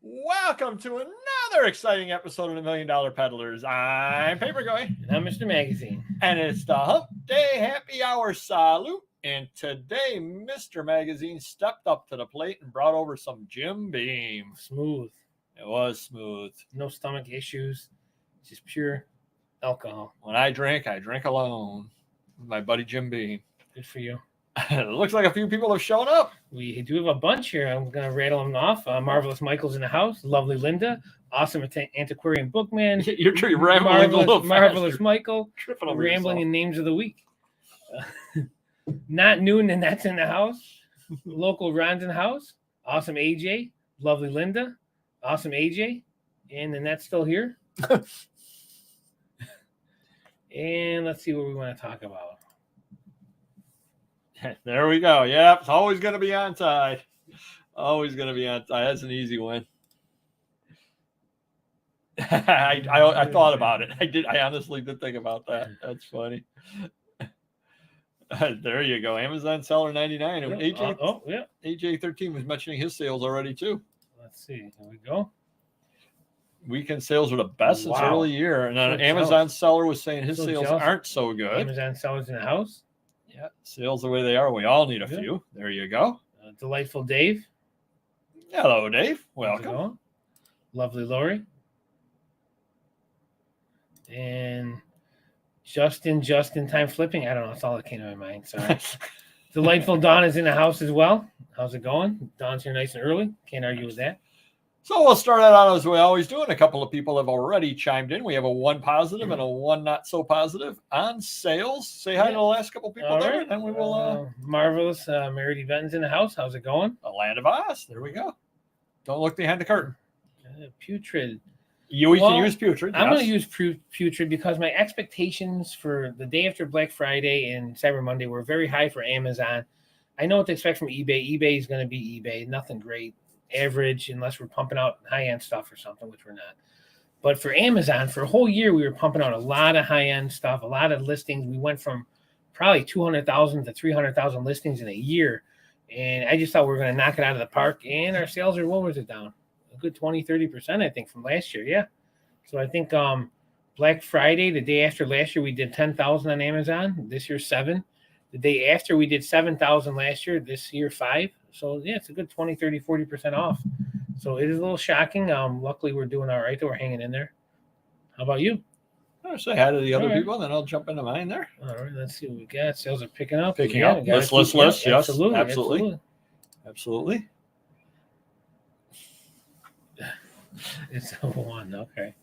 Welcome to another exciting episode of the $1 Million Peddlers. I'm Paperboy. And I'm Mr. Magazine. And it's the Hump Day Happy Hour Salute. And today, Mr. Magazine stepped up to the plate and brought over some Jim Beam. Smooth. It was smooth. No stomach issues. Just pure alcohol. When I drink alone. My buddy Jim Beam. Good for you. It looks like a few people have shown up. We do have a bunch here. I'm going to rattle them off. Marvelous Michael's in the house. Lovely Linda. Awesome Antiquarian Bookman. You're rambling a little Marvelous faster. Michael. Tripping over Rambling yourself. in names of the week. Not Noon, and that's in the house. Local Ron's in the house. Awesome AJ. Lovely Linda. Awesome AJ. And then that's still here. And let's see what we want to talk about. There we go. Yep, it's always going to be on side. Always going to be on side. That's an easy one. I thought about it. I honestly did think about that. That's funny. There you go. Amazon seller 99. And Yep. AJ 13 was mentioning his sales already too. Let's see. Here we go. Weekend sales were the best since early year. And an Amazon seller was saying his sales aren't so good. Amazon sellers in the house. Yeah, sales the way they are. We all need a few. There you go. Delightful Dave. Hello, Dave. Welcome. Lovely Lori. And just in time flipping. I don't know. It's all that came to my mind. Sorry. Delightful Dawn is in the house as well. How's it going? Dawn's here nice and early. Can't argue with that. So we'll start that out as we always do, and a couple of people have already chimed in. We have a one positive and a one not so positive on sales. Say hi to the last couple of people all there, right. and then we will. Marvelous Meredith Benton's in the house. How's it going? The Land of Oz. There we go. Don't look behind the curtain. Putrid. You can use Putrid. I'm going to use Putrid because my expectations for the day after Black Friday and Cyber Monday were very high for Amazon. I know what to expect from eBay. eBay is going to be eBay. Nothing great. Average, unless we're pumping out high-end stuff or something, which we're not. But for Amazon, for a whole year, we were pumping out a lot of high-end stuff, a lot of listings. We went from probably 200,000 to 300,000 listings in a year. And I just thought we were going to knock it out of the park. And our sales are, what was it down? A good 20-30%, I think, from last year. Yeah. So I think Black Friday, the day after last year, we did 10,000 on Amazon. This year, 7. The day after, we did 7,000 last year. This year, 5. So, yeah, it's a good 20, 30, 40% off. So it is a little shocking. Luckily, we're doing all right, though. We're hanging in there. How about you? I'll say hi to the other people, then I'll jump into mine there. All right, let's see what we got. Sales are picking up. List. Yes, absolutely. It's a 1. Okay.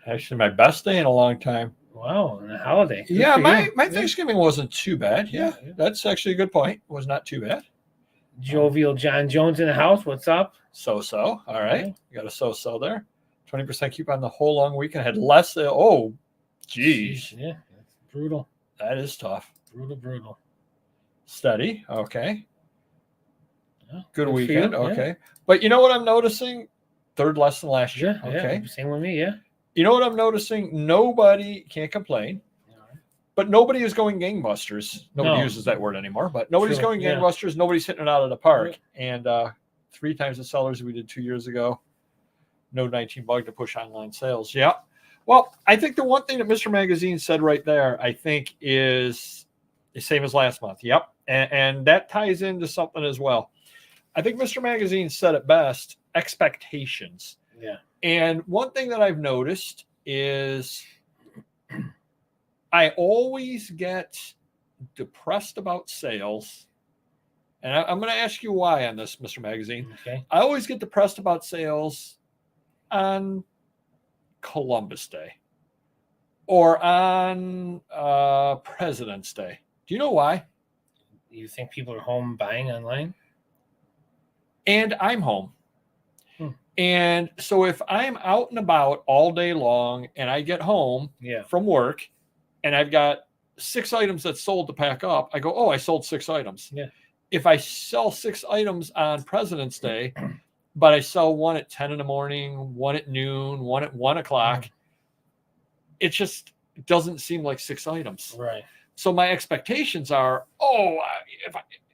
Actually, my best day in a long time. Wow, on a holiday. Good yeah, my you. Thanksgiving wasn't too bad. Yeah, that's actually a good point. It was not too bad. Jovial John Jones in the house. What's up? So-so. All right. You got a so-so there. 20% coupon the whole long weekend. Had less. Oh, geez. Yeah, that's brutal. That is tough. Brutal. Steady. Okay. Yeah, good weekend. Okay. Yeah. But you know what I'm noticing? Third less than last year. Yeah, okay. Same with me. Yeah. You know what I'm noticing? Nobody can't complain. But nobody is going gangbusters. Nobody uses that word anymore, but nobody's going gangbusters. Nobody's hitting it out of the park. And 3 times the sellers we did 2 years ago. No 19 bug to push online sales. Yeah. Well, I think the one thing that Mr. Magazine said right there, I think is the same as last month. Yep. And that ties into something as well. I think Mr. Magazine said it best, expectations. Yeah. And one thing that I've noticed is I always get depressed about sales. And I'm going to ask you why on this, Mr. Magazine. Okay. I always get depressed about sales on Columbus Day or on President's Day. Do you know why? You think people are home buying online? And I'm home. And so if I'm out and about all day long and I get home from work and I've got 6 items that sold to pack up, I go, oh, I sold 6 items. Yeah. If I sell 6 items on President's Day, but I sell one at 10 in the morning, one at noon, one at 1 o'clock, it just doesn't seem like 6 items. Right. So my expectations are,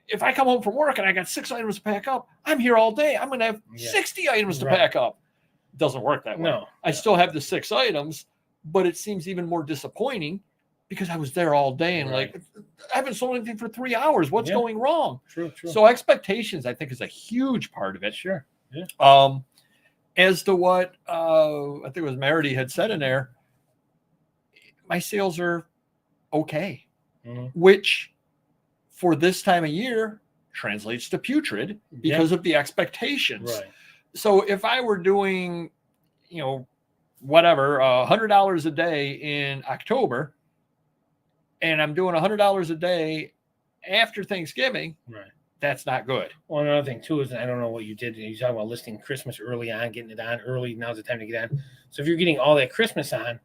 if I come home from work and I got 6 items to pack up, I'm here all day. I'm going to have 60 items to pack up. It doesn't work that way. No. I still have the 6 items, but it seems even more disappointing because I was there all day and like, I haven't sold anything for 3 hours. What's going wrong? True. So expectations, I think, is a huge part of it. Sure. Yeah. As to what I think it was Meredy had said in there, my sales are okay, which for this time of year translates to putrid because of the expectations. Right. So if I were doing, whatever, $100 a day in October, and I'm doing $100 a day after Thanksgiving, that's not good. Well, another thing too is, I don't know what you did. You talk about listing Christmas early on, getting it on early. Now's the time to get on. So if you're getting all that Christmas on,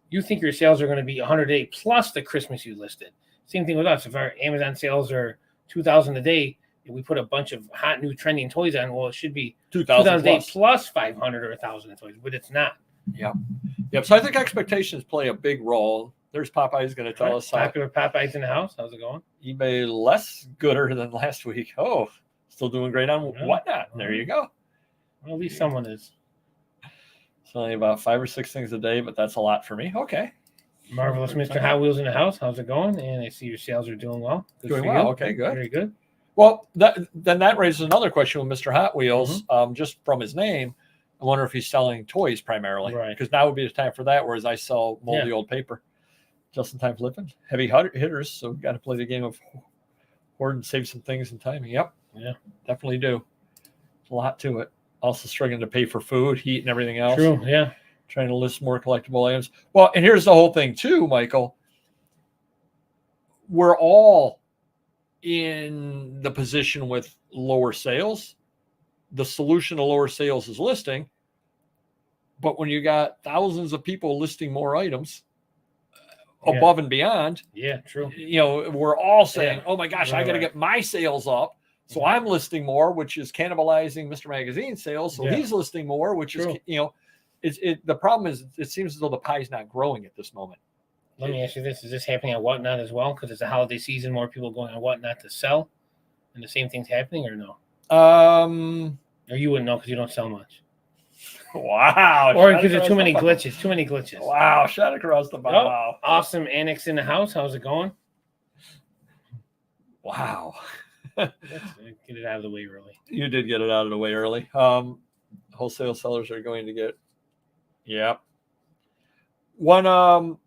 you think your sales are going to be 100 a day plus the Christmas you listed. Same thing with us. If our Amazon sales are 2,000 a day, and we put a bunch of hot new trending toys on, well, it should be 2,000 a day plus 500 or 1,000 toys, but it's not. Yep. So I think expectations play a big role. There's Popeye's going to tell us popular Popeyes in the house. How's it going? eBay less gooder than last week. Oh, still doing great on Whatnot. There you go. Well, at least someone is. It's only about 5 or 6 things a day, but that's a lot for me. Okay. Marvelous Mr. Hot Wheels in the house. How's it going? And I see your sales are doing well. Good doing well. Okay, good. Very good. Well, that raises another question with Mr. Hot Wheels. Just from his name, I wonder if he's selling toys primarily. Right. Because now would be the time for that, whereas I sell moldy old paper. Just in time flipping. Heavy hitters, so we've got to play the game of hoard and save some things in timing. Yep. Yeah. Definitely do. There's a lot to it. Also struggling to pay for food, heat, and everything else. True, yeah. Trying to list more collectible items. Well, and here's the whole thing too, Michael. We're all in the position with lower sales. The solution to lower sales is listing. But when you got thousands of people listing more items above and beyond. Yeah, true. We're all saying, oh my gosh, I got to get my sales up. So I'm listing more, which is cannibalizing Mr. Magazine sales. So he's listing more, which is, the problem is it seems as though the pie is not growing at this moment. Let me ask you this. Is this happening on Whatnot as well? Because it's a holiday season, more people going on Whatnot to sell, and the same thing's happening, or no? Or you wouldn't know because you don't sell much. Wow. Or because there's too many glitches. Wow. Shot across the bow. Oh, awesome Annex in the house. How's it going? Wow. Get it out of the way early. You did get it out of the way early. Wholesale sellers are going to get. Yep. One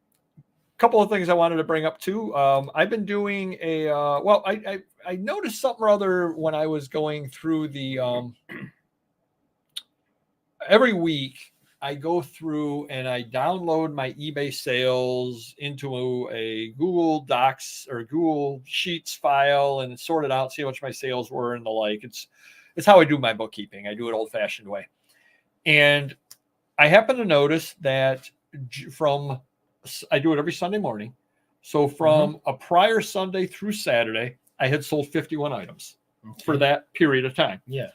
couple of things I wanted to bring up too. I've been doing I noticed something or other when I was going through the every week I go through and I download my eBay sales into a Google Docs or Google Sheets file and sort it out, see how much my sales were and the like. It's how I do my bookkeeping. I do it old-fashioned way. And I happen to notice that I do it every Sunday morning. So from a prior Sunday through Saturday, I had sold 51 items for that period of time. Yeah.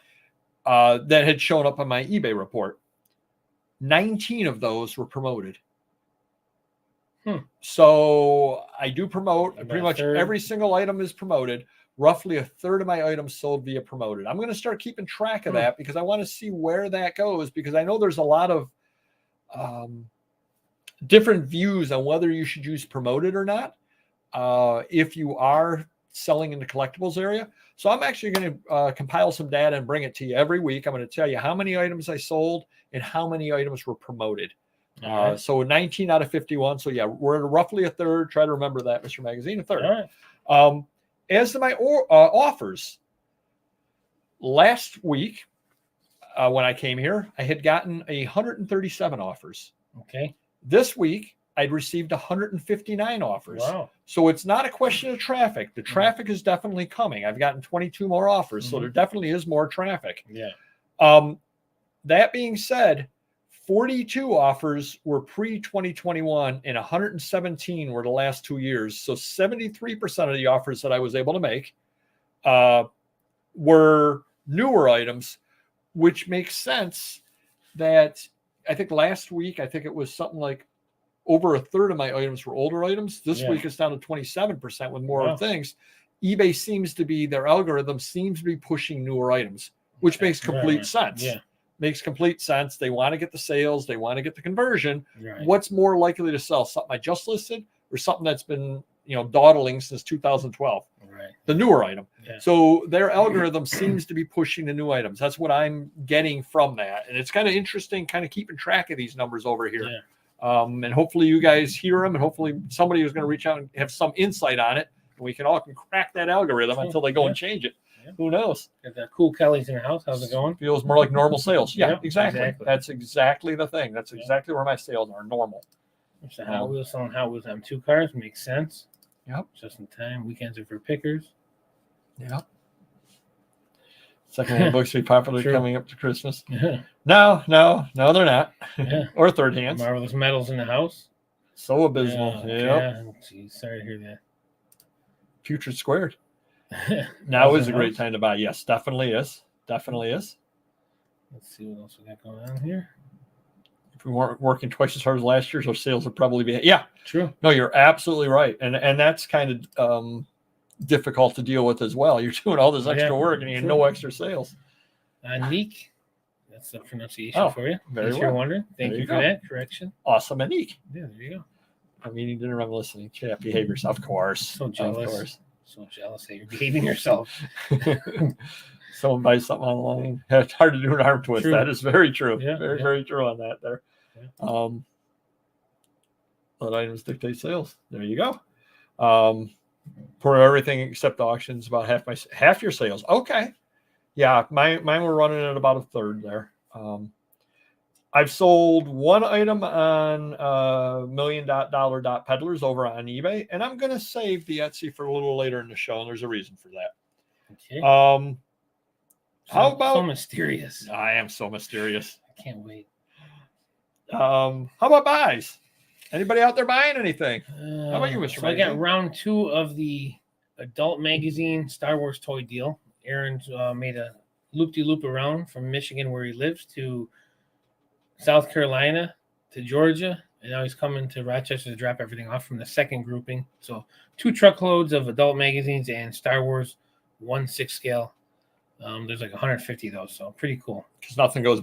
That had shown up on my eBay report. 19 of those were promoted. So I do promote. Pretty much every single item is promoted. Roughly a third of my items sold via promoted. I'm going to start keeping track of that because I want to see where that goes, because I know there's a lot of different views on whether you should use promoted or not if you are selling in the collectibles area. So I'm actually going to compile some data and bring it to you every week. I'm going to tell you how many items I sold and how many items were promoted. So 19 out of 51. So yeah, we're at roughly a third. Try to remember that, Mr. Magazine, a third. All right. As to my offers, last week when I came here, I had gotten 137 offers. Okay. This week, I'd received 159 offers. Wow. So it's not a question of traffic. The traffic is definitely coming. I've gotten 22 more offers. So there definitely is more traffic. Yeah. That being said, 42 offers were pre-2021 and 117 were the last 2 years. So 73% of the offers that I was able to make were newer items, which makes sense that I think last week, it was something like over a third of my items were older items. This week it's down to 27% with more things. eBay seems to be, their algorithm seems to be pushing newer items, which makes complete sense. Yeah. Makes complete sense. They want to get the sales. They want to get the conversion. Right. What's more likely to sell? Something I just listed or something that's been, dawdling since 2012? Right. The newer item. Yeah. So their algorithm seems to be pushing the new items. That's what I'm getting from that. And it's kind of interesting kind of keeping track of these numbers over here. Yeah. And hopefully you guys hear them, and hopefully somebody is going to reach out and have some insight on it. And we can crack that algorithm until they go and change it. Yeah. Who knows? Got that cool Kelly's in the house. How's it going? Feels more like normal sales. Yeah, exactly. Exactly. That's exactly the thing. That's exactly where my sales are normal. So Hot Wheels selling Hot Wheels on 2 cars makes sense. Yep. Just in time. Weekends are for pickers. Yep. Second-hand books be popular coming up to Christmas. Yeah. No, they're not. Yeah. Or third hands. Marvelous Metals in the house. So abysmal. Yeah. Geez, sorry to hear that. Putrid Squared. Now is a great time to buy. Yes, definitely is. Definitely is. Let's see what else we got going on here. If we weren't working twice as hard as last year, our sales would probably be. Yeah. True. No, you're absolutely right. And that's kind of difficult to deal with as well. You're doing all this extra work and you have no extra sales. Neek. That's the pronunciation for you. Very well. You're wondering. Thank you for that correction. Awesome and Neek. Yeah, there you go. I'm eating dinner. I'm listening. Chat behaviors. Of course. So jealous. Of course. So jealous that you're behaving yourself. Someone buys something online. It's hard to do an arm twist. True. That is very true. Yeah, very true on that there. Yeah. Let items dictate sales. There you go. For everything except auctions, about half your sales. Okay. Yeah, mine were running at about a third there. I've sold one item on $1,000,000 Peddlers over on eBay, and I'm going to save the Etsy for a little later in the show, and there's a reason for that. Okay. How about so mysterious? I am so mysterious. I can't wait. How about buys? Anybody out there buying anything? How about you, Mr. So I got round 2 of the adult magazine Star Wars toy deal. Aaron's made a loop-de-loop around from Michigan, where he lives, to South Carolina to Georgia, and now he's coming to Rochester to drop everything off from the second grouping. So 2 truckloads of adult magazines and Star Wars 1/6 scale. There's like 150 of those, so pretty cool. Because nothing goes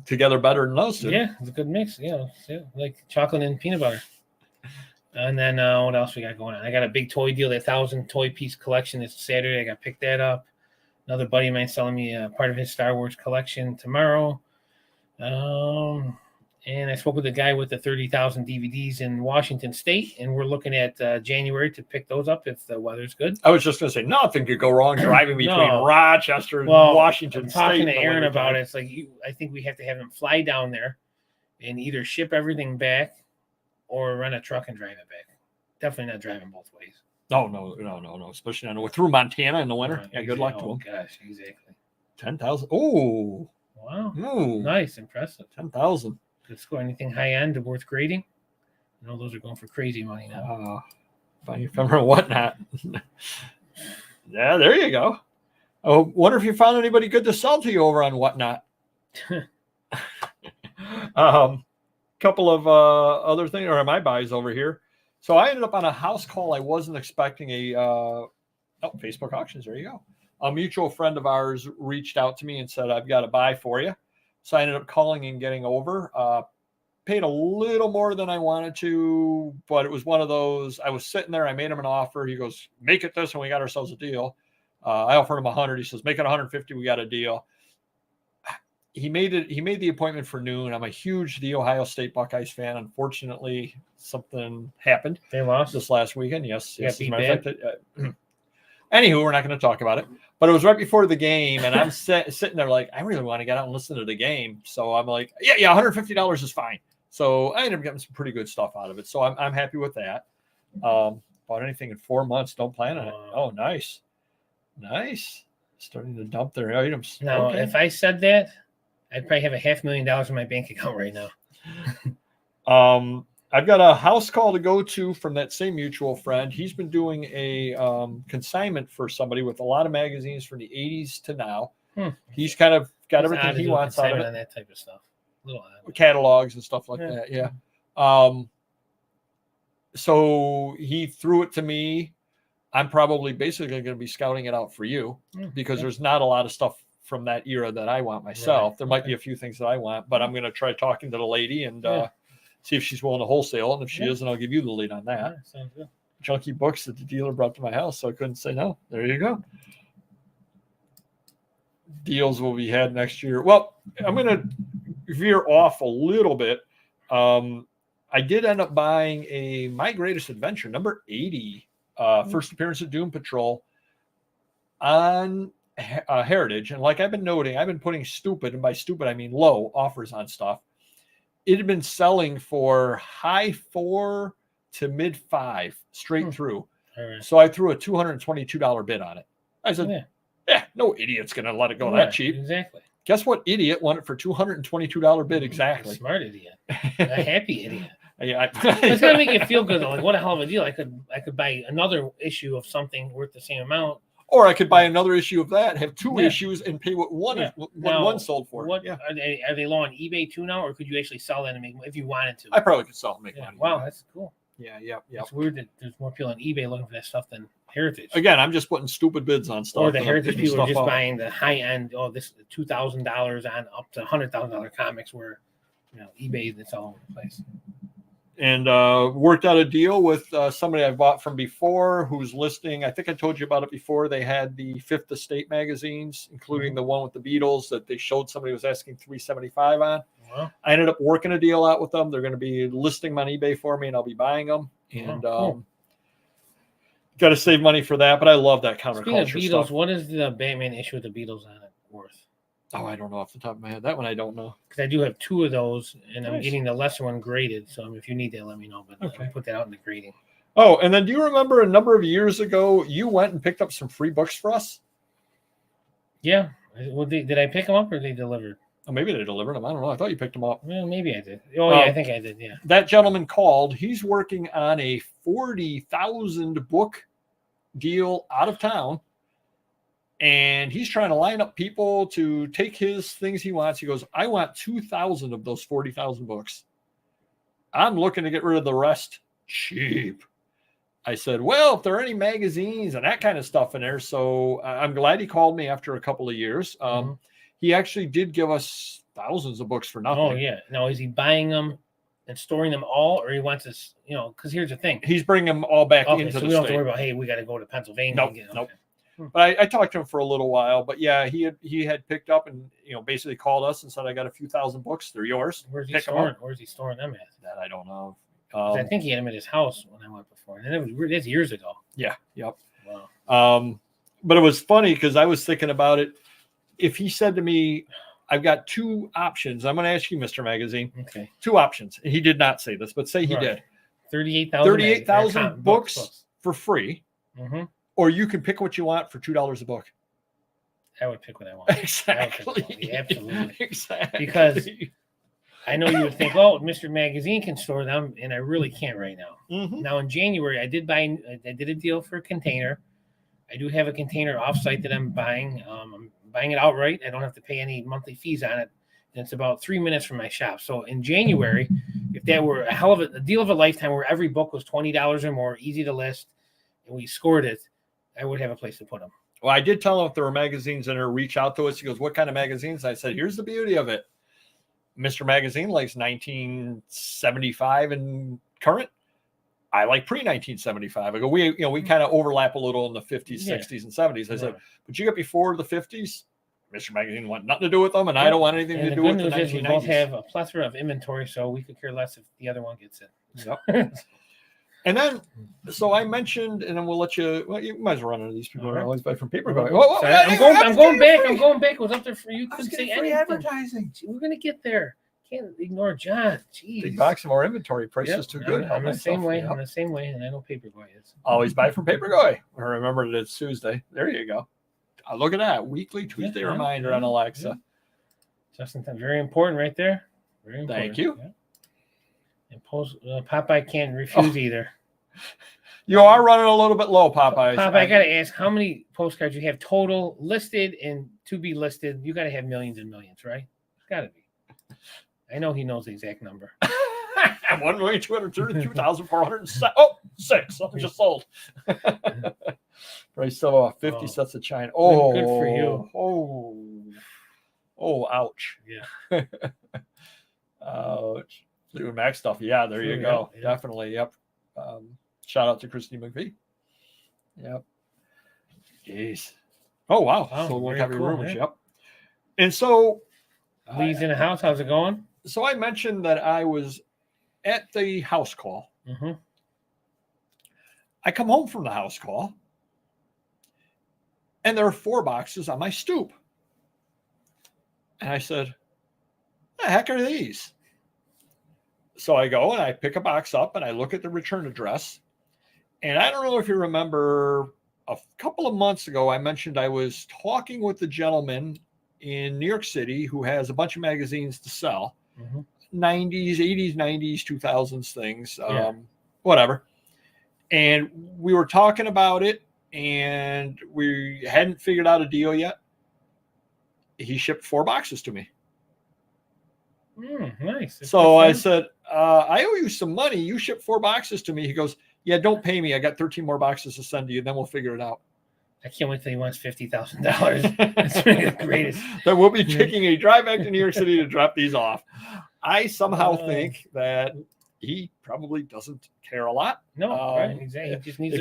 together better than those two. Yeah, it's a good mix. Yeah, like chocolate and peanut butter. And then what else we got going on? I got a big toy deal, 1,000 toy piece collection. It's Saturday. I got picked that up. Another buddy of mine selling me a part of his Star Wars collection tomorrow. And I spoke with a guy with the 30,000 DVDs in Washington State, and we're looking at January to pick those up if the weather's good. I was just going to say, nothing could go wrong driving between Rochester and Washington State. Talking to Aaron about it, it's like I think we have to have him fly down there and either ship everything back or rent a truck and drive it back. Definitely not driving both ways. No. Especially through Montana in the winter. Yeah, good luck to him. Gosh, exactly. 10,000. Oh. Wow. Ooh. Nice. Impressive. 10,000. Good score. Anything high end worth grading? I know those are going for crazy money now. Buying Ephemera and whatnot. Yeah, there you go. I wonder if you found anybody good to sell to you over on whatnot. Couple of other things, or my buys over here. So I ended up on a house call. I wasn't expecting Facebook auctions. There you go. A mutual friend of ours reached out to me and said, I've got a buy for you. So I ended up calling and getting over. Paid a little more than I wanted to, but it was one of those. I was sitting there. I made him an offer. He goes, make it this, and we got ourselves a deal. I offered him 100. He says, make it 150. We got a deal. He made the appointment for noon. I'm a huge The Ohio State Buckeyes fan. Unfortunately, something happened. They lost this last weekend. Yes. As a matter of fact, anywho, we're not going to talk about it. But it was right before the game, and I'm sitting there like, I really want to get out and listen to the game. So I'm like, yeah, $150 is fine. So I ended up getting some pretty good stuff out of it. So I'm happy with that. Bought anything in 4 months, don't plan on it. Oh, nice. Starting to dump their items. Now, if I said that, I'd probably have $500,000 in my bank account right now. I've got a house call to go to from that same mutual friend. He's been doing a consignment for somebody with a lot of magazines from the 80s to now. He's kind of got everything he wants out of it. On that type of stuff. Catalogs and stuff like that. Yeah. So he threw it to me. I'm probably basically going to be scouting it out for you because there's not a lot of stuff from that era that I want myself. Right. There might be a few things that I want, but I'm going to try talking to the lady and see if she's willing to wholesale. And if she is, then I'll give you the lead on that. Yeah, sounds good. Junky books that the dealer brought to my house, so I couldn't say no. There you go. Deals will be had next year. Well, I'm going to veer off a little bit. I did end up buying a My Greatest Adventure, number 80, first appearance of Doom Patrol on Heritage. And like I've been noting, I've been putting stupid, and by stupid, I mean low offers on stuff. It had been selling for high 4 to mid 5 straight through. Right. So I threw a $222 bid on it. I said, no idiot's going to let it go that cheap. Exactly. Guess what idiot won it for $222 bid exactly? Smart idiot. A happy idiot. Yeah, it's gonna make you feel good though. Like, what a hell of a deal! I could buy another issue of something worth the same amount, or I could buy another issue of that, have 2 issues, and pay what one sold for. What are they low on eBay too now, or could you actually sell that and make if you wanted to? I probably could sell and make money. Wow, that's cool. Yeah. It's weird that there's more people on eBay looking for that stuff than Heritage. Again, I'm just putting stupid bids on stuff. Or the Heritage people are just buying the high end. Oh, this $2,000 on up to $100,000 comics, where eBay, it's all over the place. And worked out a deal with somebody I bought from before who's listing. I think I told you about it before. They had the Fifth Estate magazines, including the one with the Beatles that they showed somebody was asking $375 on. Wow. I ended up working a deal out with them. They're going to be listing them on eBay for me, and I'll be buying them. And cool. Got to save money for that. But I love that counterculture Speaking of Beatles, stuff. What is the Batman issue with the Beatles on it worth? Oh, I don't know off the top of my head. That one I don't know. Because I do have 2 of those, and I'm getting the lesser one graded. So if you need that, let me know. But I'll put that out in the grading. Oh, and then do you remember a number of years ago, you went and picked up some free books for us? Yeah. Well, did I pick them up or they delivered? Oh, maybe they delivered them. I don't know. I thought you picked them up. Well, maybe I did. Oh, yeah, I think I did, yeah. That gentleman called. He's working on a 40,000 book deal out of town. And he's trying to line up people to take his things he wants. He goes, I want 2,000 of those 40,000 books. I'm looking to get rid of the rest cheap. I said, well, if there are any magazines and that kind of stuff in there. So I'm glad he called me after a couple of years. He actually did give us thousands of books for nothing. Oh, yeah. Now, is he buying them and storing them all, or he wants us, because here's the thing. He's bringing them all back into the state. So we don't have to worry about, hey, we got to go to Pennsylvania. Nope. But I talked to him for a little while. But yeah, he had picked up and basically called us and said, I got a few thousand books. They're yours. Where's he storing? Where's he storing them at? That I don't know. I think he had them at his house when I went before, and that's years ago. Yeah. Yep. Wow. But it was funny because I was thinking about it. If he said to me, I've got 2 options. I'm going to ask you, Mr. Magazine. Okay. 2 options. And he did not say this, but say he did. 38,000 books for free. Mm-hmm. Or you can pick what you want for $2 a book. I would pick what I want. Exactly. Absolutely. Exactly. Because I know you would think, oh, Mr. Magazine can store them, and I really can't right now. Mm-hmm. Now, in January, I did a deal for a container. I do have a container offsite that I'm buying. I'm buying it outright. I don't have to pay any monthly fees on it. And it's about 3 minutes from my shop. So in January, if that were a hell of a deal of a lifetime where every book was $20 or more, easy to list, and we scored it, I would have a place to put them. Well, I did tell him if there were magazines in there, reach out to us. He goes, what kind of magazines? I said, here's the beauty of it. Mr. Magazine likes 1975 and current. I like pre-1975. I go, we kind of overlap a little in the 50s, 60s, and 70s. I said, but you got before the 50s, Mr. Magazine want nothing to do with them, and I don't want anything to do with the 1990s. We both have a plethora of inventory, so we could care less if the other one gets it. Yep. And then, so I mentioned, and then we'll let you. Well, you might as well run into these people. Right. Always buy from paper. I'm going back. I was up there for you. Couldn't say anything. Advertising. We're gonna get there. Can't ignore John. Jeez. Big box of more inventory. Price is too good. I'm the same way. I'm the same way, and I know Paperboy is. Always buy from Paperboy. Remember that it's Tuesday. There you go. Look at that weekly Tuesday reminder on Alexa. Yeah. Just in time. Very important, right there. Very important. Thank you. Yeah. And Popeye can't refuse either. You are running a little bit low, Popeye. Popeye, I got to ask, how many postcards you have total listed and to be listed? You got to have millions and millions, right? It's got to be. I know he knows the exact number. 1,232,407. Oh, 6. Something just sold. Price of 50 sets of China. Oh, good for you. Ouch. Yeah. Ouch. Fleetwood Mac stuff. Yeah, there you go. Yeah. Definitely. Yep. Shout out to Christy McVie. Yep. Jeez. Oh, wow. So we'll have your rumors. Yep. And so Lee's in the house. How's it going? So I mentioned that I was at the house call. Mm-hmm. I come home from the house call, and there are 4 boxes on my stoop. And I said, the heck are these? So I go and I pick a box up and I look at the return address. And I don't know if you remember, a couple of months ago, I mentioned I was talking with the gentleman in New York City who has a bunch of magazines to sell. Mm-hmm. 90s, 80s, 90s, 2000s things, whatever. And we were talking about it, and we hadn't figured out a deal yet. He shipped 4 boxes to me. Nice. So I said, I owe you some money. You shipped 4 boxes to me. He goes, yeah, don't pay me. I got 13 more boxes to send to you. Then we'll figure it out. I can't wait till he wants $50,000. That's really the greatest. Then we'll be taking a drive back to New York City to drop these off. I somehow think that he probably doesn't care a lot. No, right? Exactly. He just needs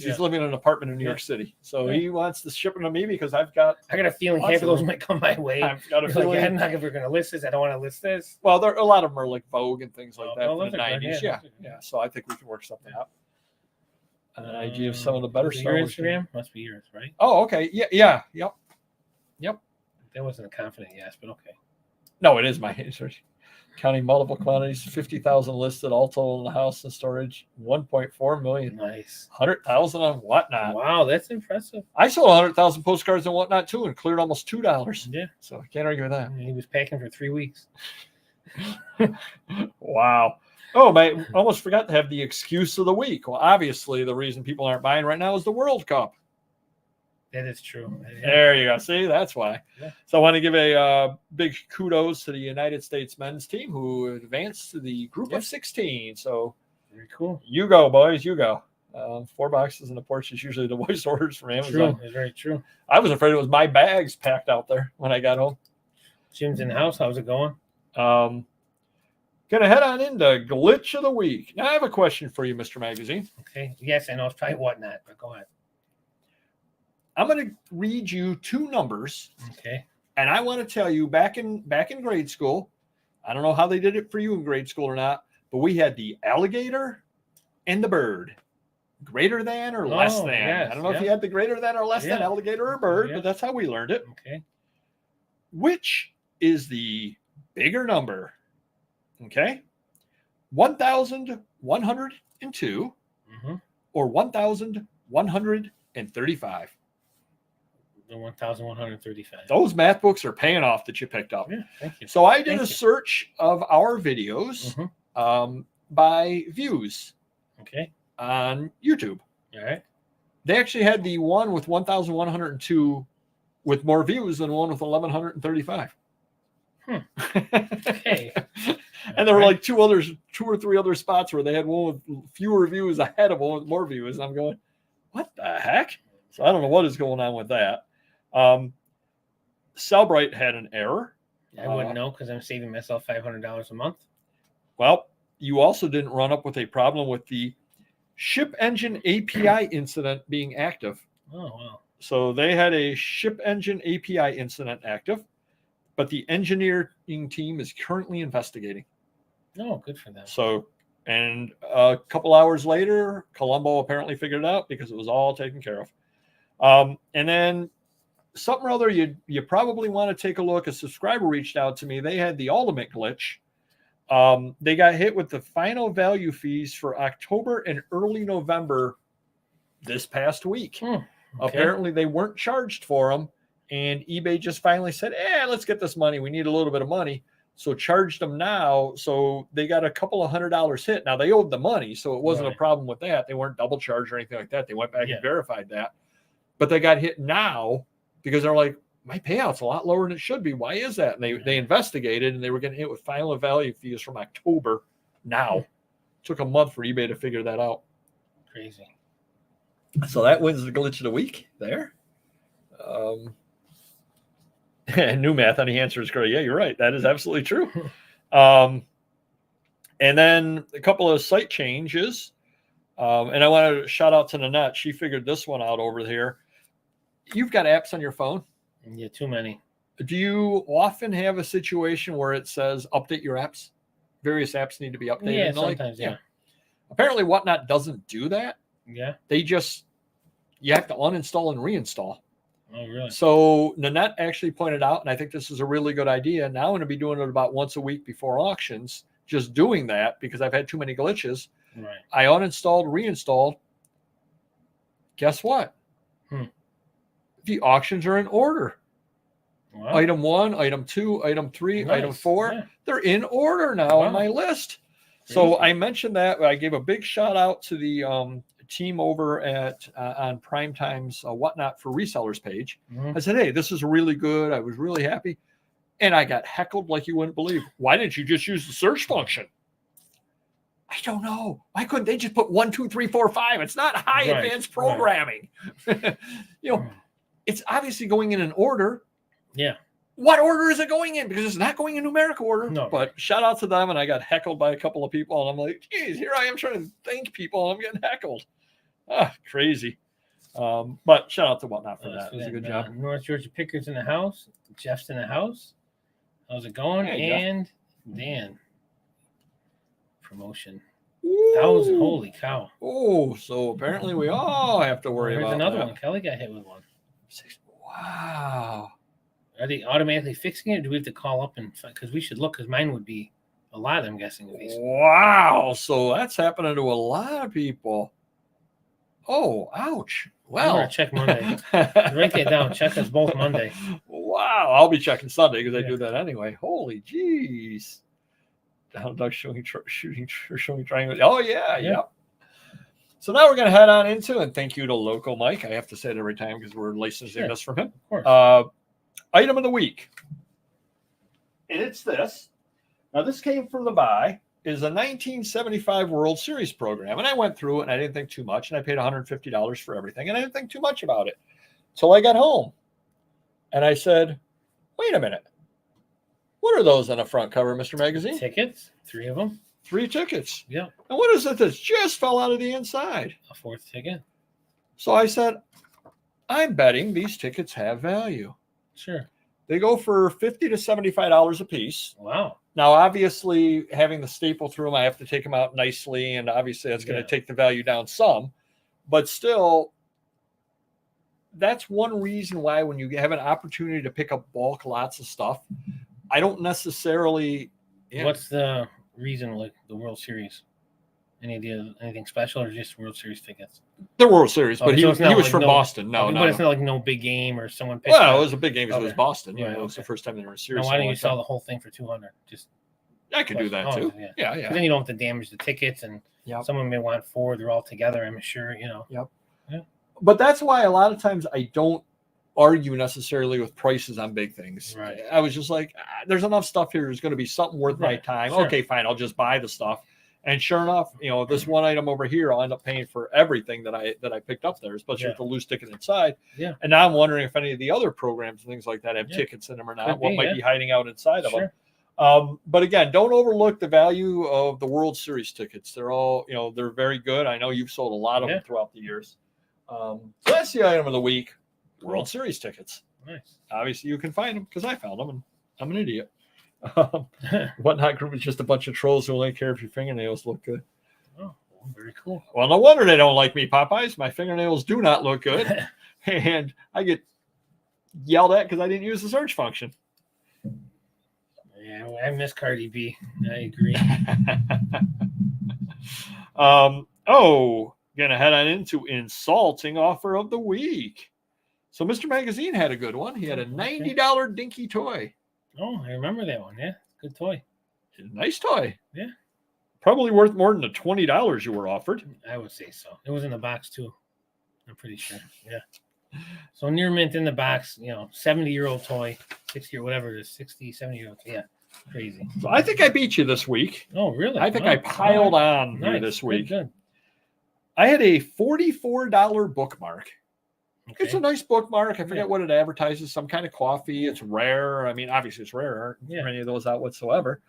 He's living in an apartment in New York City, so he wants to ship them to me because I got a feeling half of those might come my way. I've got a feeling. I'm not ever going to list this. I don't want to list this. Well, there a lot of them are like Vogue and things like that from the 90s. Yeah. So I think we can work something out. An idea of some of the better stuff. Your Instagram must be yours, right? Oh, okay. Yeah. Yep. That wasn't a confident yes, but okay. No, it is my answer. Counting multiple quantities, 50,000 listed, all total in the house and storage, 1.4 million. Nice. 100,000 on Whatnot. Wow, that's impressive. I sold 100,000 postcards on Whatnot too and cleared almost $2. Yeah. So I can't argue with that. He was packing for 3 weeks. Wow. Oh, I almost forgot to have the excuse of the week. Well, obviously, the reason people aren't buying right now is the World Cup. That is true. There you go. See, that's why. Yeah. So I want to give a big kudos to the United States men's team who advanced to the group of 16. So very cool. You go, boys. You go. 4 boxes in the porch is usually the voice orders from Amazon. True. It's very true. I was afraid it was my bags packed out there when I got home. Jim's in the house. How's it going? Gonna head on into Glitch of the Week. Now I have a question for you, Mr. Magazine. Okay. Yes, I know. It's probably Whatnot, but go ahead. I'm going to read you 2 numbers. Okay. And I want to tell you, back in grade school, I don't know how they did it for you in grade school or not, but we had the alligator and the bird. Greater than or less than. Yes, I don't know if you had the greater than or less than alligator or bird, but that's how we learned it. Okay. Which is the bigger number? Okay. 1,102 or 1,135. The 1,135. Those math books are paying off that you picked up. Yeah, thank you. So I did a search of our videos by views. Okay. On YouTube. All right. They actually had the one with 1,102 with more views than one with 1,135. Okay. And there were like 2 or 3 other spots where they had one with fewer views ahead of one with more views. And I'm going, what the heck? So I don't know what is going on with that. Cellbrite had an error. I wouldn't know because I'm saving myself $500 a month. Well, you also didn't run up with a problem with the Ship Engine API incident being active. Oh, wow. So they had a Ship Engine API incident active, but the engineering team is currently investigating. Oh, good for them. So, and a couple hours later, Colombo apparently figured it out because it was all taken care of. And then something or other, you probably want to take a look. A subscriber reached out to me. They had the ultimate glitch. They got hit with the final value fees for October and early November this past week. Okay. Apparently they weren't charged for them, and eBay just finally said, let's get this money. We need a little bit of money. So charged them now. So they got a couple of $100 hit. Now they owed the money, so it wasn't a problem with that. They weren't double charged or anything like that. They went back and verified that. But they got hit now because they're like, my payout's a lot lower than it should be. Why is that? And they investigated, and they were getting hit with final value fees from October now. Took a month for eBay to figure that out. Crazy. So that wins the glitch of the week there. New math on the answer is great. Yeah, you're right. That is absolutely true. And then a couple of site changes. And I want to shout out to Nanette. She figured this one out over here. You've got apps on your phone. Yeah, too many. Do you often have a situation where it says update your apps? Various apps need to be updated. Yeah, sometimes, yeah. Apparently Whatnot doesn't do that. Yeah. You have to uninstall and reinstall. Oh, really? So Nanette actually pointed out, and I think this is a really good idea. Now I'm going to be doing it about once a week before auctions, just doing that because I've had too many glitches. Right. I uninstalled, reinstalled. Guess what? The auctions are in order. Wow. Item 1, item 2, item 3, nice. Item 4. Yeah. They're in order now on my list. Crazy. So I mentioned that. I gave a big shout out to the team over at on Primetime's Whatnot for Resellers page. I said, hey, this is really good. I was really happy. And I got heckled like you wouldn't believe. Why didn't you just use the search function? I don't know. Why couldn't they just put 1, 2, 3, 4, 5? It's not high advanced programming. It's obviously going in an order. Yeah. What order is it going in? Because it's not going in numerical order. No. But shout out to them. And I got heckled by a couple of people. And I'm like, geez, here I am trying to thank people. And I'm getting heckled. Crazy. But shout out to Whatnot for that. It was a good job. North Georgia Pickers in the house. Jeff's in the house. How's it going? Hey, and Jeff. Dan. Promotion. 1,000. Holy cow. Oh, so apparently we all have to worry about another that. one. Kelly got hit with one. Wow. Are they automatically fixing it, or do we have to call up and because we should look? Because mine would be a lot. I'm guessing. Wow. So that's happening to a lot of people. Oh, ouch. Well, I'm check Monday. Write that down. Check us both Monday. Wow. I'll be checking Sunday because I do that anyway. Holy jeez. Down duck showing triangle. Oh yeah. So now we're going to head on into, and thank you to Local Mike. I have to say it every time because we're licensing this from him. Of course. Item of the week. And it's this. Now, this came from the buy. It is a 1975 World Series program. And I went through it, and I didn't think too much. And I paid $150 for everything. And I didn't think too much about it until I got home. And I said, wait a minute. What are those on the front cover, Mr. Magazine? Tickets. 3 of them. 3 tickets. Yeah. And what is it that just fell out of the inside? A 4th ticket. So I said, I'm betting these tickets have value. Sure. They go for $50 to $75 a piece. Wow. Now, obviously, having the staple through them, I have to take them out nicely, and obviously that's going to take the value down some. But still, that's one reason why when you have an opportunity to pick up bulk lots of stuff, I don't necessarily... What's the reason, like the World Series? Any idea, anything special, or just World Series tickets? The World Series, but he was from Boston. No, but it's not like no big game or someone. Well, it was a big game because it was Boston. Yeah, it was the first time they were in series. Now, why don't you sell the whole thing for $200? Just I could do that too. Yeah. Then you don't have to damage the tickets, and someone may want 4. They're all together. I'm sure. Yep. Yeah. But that's why a lot of times I don't argue necessarily with prices on big things. Right. I was just like, there's enough stuff here. There's going to be something worth my time. Sure. Okay, fine. I'll just buy the stuff. And sure enough, this one item over here, I'll end up paying for everything that I picked up there, especially with the loose ticket inside. Yeah. And now I'm wondering if any of the other programs and things like that have tickets in them or not. What might be hiding out inside of them. But again, don't overlook the value of the World Series tickets. They're all, they're very good. I know you've sold a lot of them throughout the years. So that's the item of the week. World Series tickets. Nice. Obviously, you can find them because I found them, and I'm an idiot. Whatnot Group is just a bunch of trolls who only care if your fingernails look good. Oh, very cool. Well, no wonder they don't like me, Popeyes. My fingernails do not look good, and I get yelled at because I didn't use the search function. Yeah, I miss Cardi B. I agree. Gonna head on into insulting offer of the week. So Mr. Magazine had a good one. He had a $90 dinky toy. Oh, I remember that one. Yeah, good toy. Nice toy. Yeah. Probably worth more than the $20 you were offered. I would say so. It was in the box too. I'm pretty sure. Yeah. So near mint in the box, 70-year-old toy, 60 or whatever it is, 60, 70-year-old. Yeah. Crazy. So I think I beat you this week. Oh, really? I think I piled on you this week. Good. I had a $44 bookmark. Okay. It's a nice bookmark. I forget what it advertises. Some kind of coffee. It's rare. I mean, obviously it's rare. Aren't any of those out whatsoever.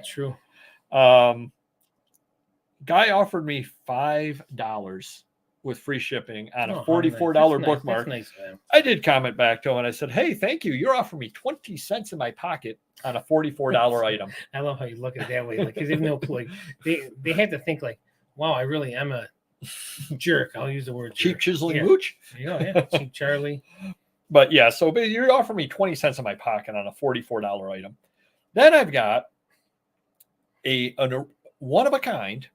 True. Guy offered me $5 with free shipping on a $44 bookmark. That's nice, I did comment back to him and I said, "Hey, thank you. You're offering me 20 cents in my pocket on a $44 item." I love how you look at it that way. Like, because they have no clue. They have to think like, wow, I really am a jerk. I'll use the word cheap jerk. chiseling mooch. Cheap Charlie. But yeah, so you're offering me 20 cents in my pocket on a $44 item. Then I've got a one of a kind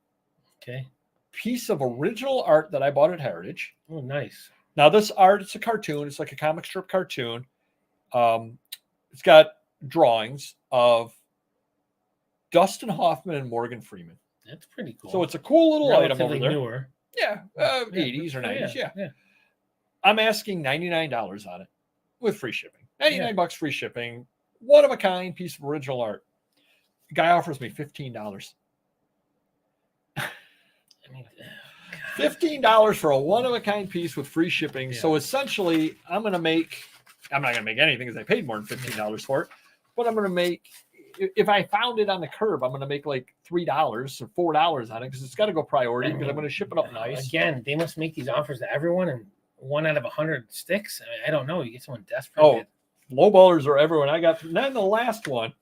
piece of original art that I bought at Heritage. Oh, nice. Now this art, it's a cartoon. It's like a comic strip cartoon. It's got drawings of Dustin Hoffman and Morgan Freeman. That's pretty cool. So it's a cool little item over there. Newer. Yeah, 80s or 90s. Yeah. I'm asking $99 on it with free shipping. $99 free shipping. One of a kind piece of original art. The guy offers me $15. $15 for a one of a kind piece with free shipping. So essentially, I'm not going to make anything because I paid more than $15 for it. But I'm going to make, if I found it on the curb, I'm going to make like $3 or $4 on it because it's got to go priority because I'm going to ship it up nice. Again, they must make these offers to everyone, and 1 out of 100 sticks. I don't know. You get someone desperate. Oh, lowballers are everyone. I got. Then the last one,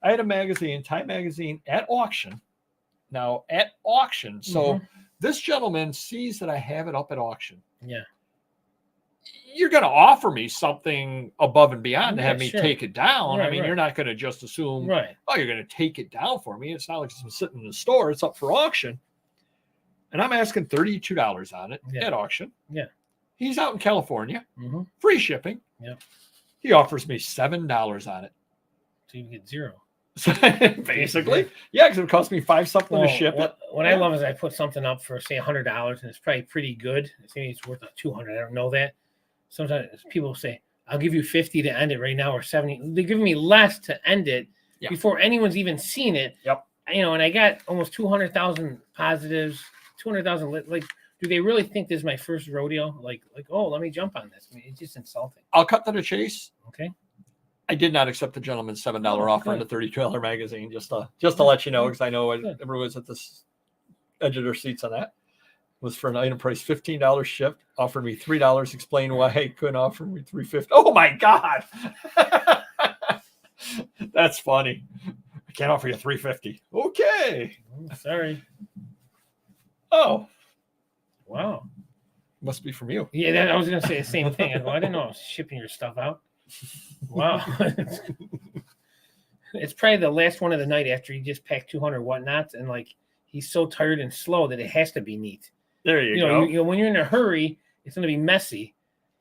I had a magazine, Time Magazine, at auction. Now at auction, so this gentleman sees that I have it up at auction. Yeah. You're going to offer me something above and beyond to have me take it down. I mean, you're not going to just assume, oh, you're going to take it down for me. It's not like it's sitting in the store. It's up for auction. And I'm asking $32 on it at auction. Yeah. He's out in California. Free shipping. Yeah. He offers me $7 on it. So you get $0. Basically. Yeah, because it cost me $5 something to ship it. What I love is I put something up for, say, $100, and it's probably pretty good. Maybe it's worth $200. I don't know that. Sometimes people say, I'll give you $50 to end it right now, or $70. They're giving me less to end it before anyone's even seen it. Yep. You know, and I got almost 200,000 positives, 200,000. Like, do they really think this is my first rodeo? Like, oh, let me jump on this. I mean, it's just insulting. I'll cut to the chase. Okay. I did not accept the gentleman's $7 offer on the $32 magazine, just to let you know, because I know everyone's at this edge of their seats on that. Was for an item price $15 shipped, offered me $3, explain why he couldn't offer me $3.50. Oh my God. That's funny. I can't offer you $3.50. Okay. Sorry. Oh. Wow. Must be from you. Yeah, I was gonna say the same thing. I didn't know I was shipping your stuff out. Wow. It's probably the last one of the night after he just packed 200 whatnots, and like he's so tired and slow that it has to be neat. There you go. You know, when you're in a hurry, it's going to be messy.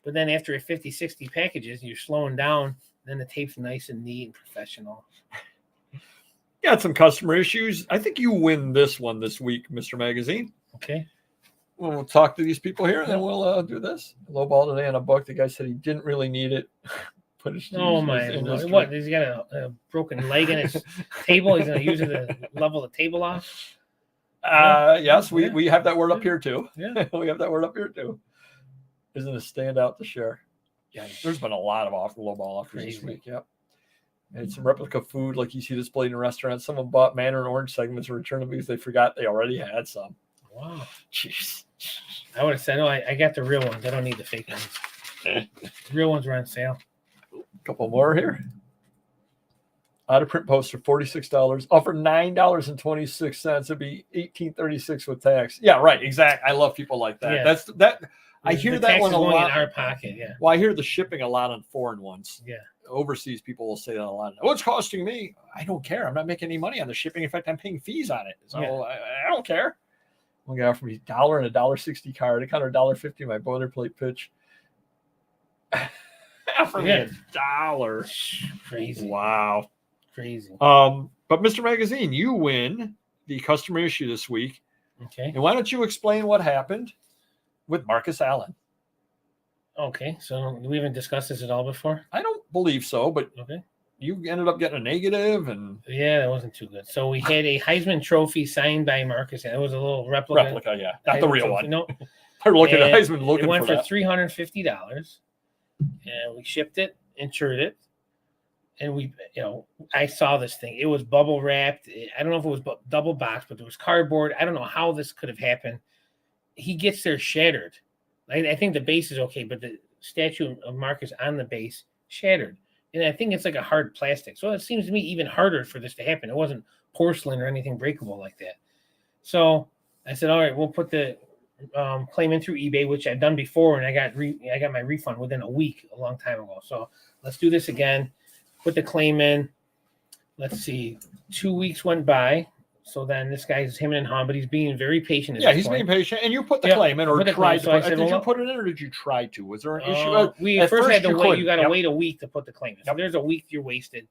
But then after 50, 60 packages, you're slowing down. Then the tape's nice and neat and professional. Got some customer issues. I think you win this one this week, Mr. Magazine. Okay. We'll talk to these people here, and then we'll do this. Lowball today on a book. The guy said he didn't really need it. Oh, my Lord. What? Has he got a broken leg in his table? He's going to use it to level the table off? Yes, we have that word up here too. Yeah. We have that word up here too. Isn't a standout to share? Yeah, there's been a lot of lowball offers this week. Yep. And some replica food like you see displayed in restaurants. Someone bought mandarin orange segments and returned them because they forgot they already had some. Wow. Jeez. I would have said, no, I got the real ones. I don't need the fake ones. The real ones are on sale. A couple more here. Out of print poster, $46. Offer $9.26. It'd be $18.36 with tax. Yeah, right. Exactly. I love people like that. Yeah. I hear that one a lot. In our pocket. Yeah. Well, I hear the shipping a lot on foreign ones. Yeah. Overseas people will say that a lot. What's costing me? I don't care. I'm not making any money on the shipping. In fact, I'm paying fees on it. So I don't care. One guy offered me $1 and a $1.60 card. I counted $1.50 my boilerplate pitch. Offered me $1. Crazy. Wow. Crazy. But Mr. Magazine, you win the customer issue this week. Okay. And why don't you explain what happened with Marcus Allen? Okay. So we haven't discussed this at all before? I don't believe so, but okay. you ended up getting a negative, and yeah, that wasn't too good. So we had a Heisman Trophy signed by Marcus, and it was a little replica. Yeah, not the real trophy. one. No, They're looking at Heisman looking it went for for that. $350, and we shipped it, insured it, and we, I saw this thing. It was bubble wrapped. I don't know if it was double boxed, but there was cardboard. I don't know how this could have happened. He gets there shattered. I think the base is okay, but the statue of Marcus on the base shattered. And I think it's like a hard plastic. So it seems to me even harder for this to happen. It wasn't porcelain or anything breakable like that. So I said, all right, we'll put the claim in through eBay, which I've done before, and I got my refund within a week a long time ago. So let's do this again. Put the claim in. Let's see. 2 weeks went by. So then this guy's him and hum, but he's being very patient. He's being patient. And you put the claim in, or tried to. Did you put it in, or did you try to? Was there an issue? We first had to wait. You got to wait a week to put the claim in. So there's a week you're wasted.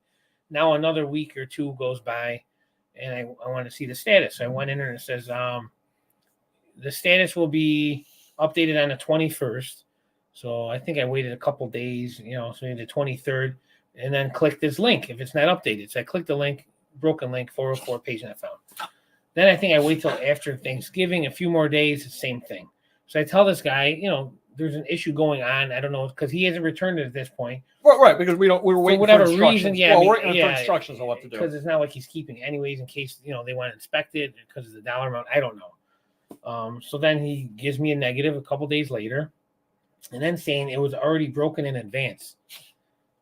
Now another week or two goes by, and I want to see the status. So I went in there and it says the status will be updated on the 21st. So I think I waited a couple days, so the 23rd, and then click this link if it's not updated. So I clicked the link, broken link, 404 page, and I found. Then I think I wait till after Thanksgiving, a few more days, the same thing. So I tell this guy, there's an issue going on. I don't know, because he hasn't returned it at this point. Right, because we're waiting for whatever reason. Yeah, we're waiting for instructions on what to do. Because it's not like he's keeping anyways in case they want to inspect it because of the dollar amount. I don't know. So then he gives me a negative a couple days later, and then saying it was already broken in advance,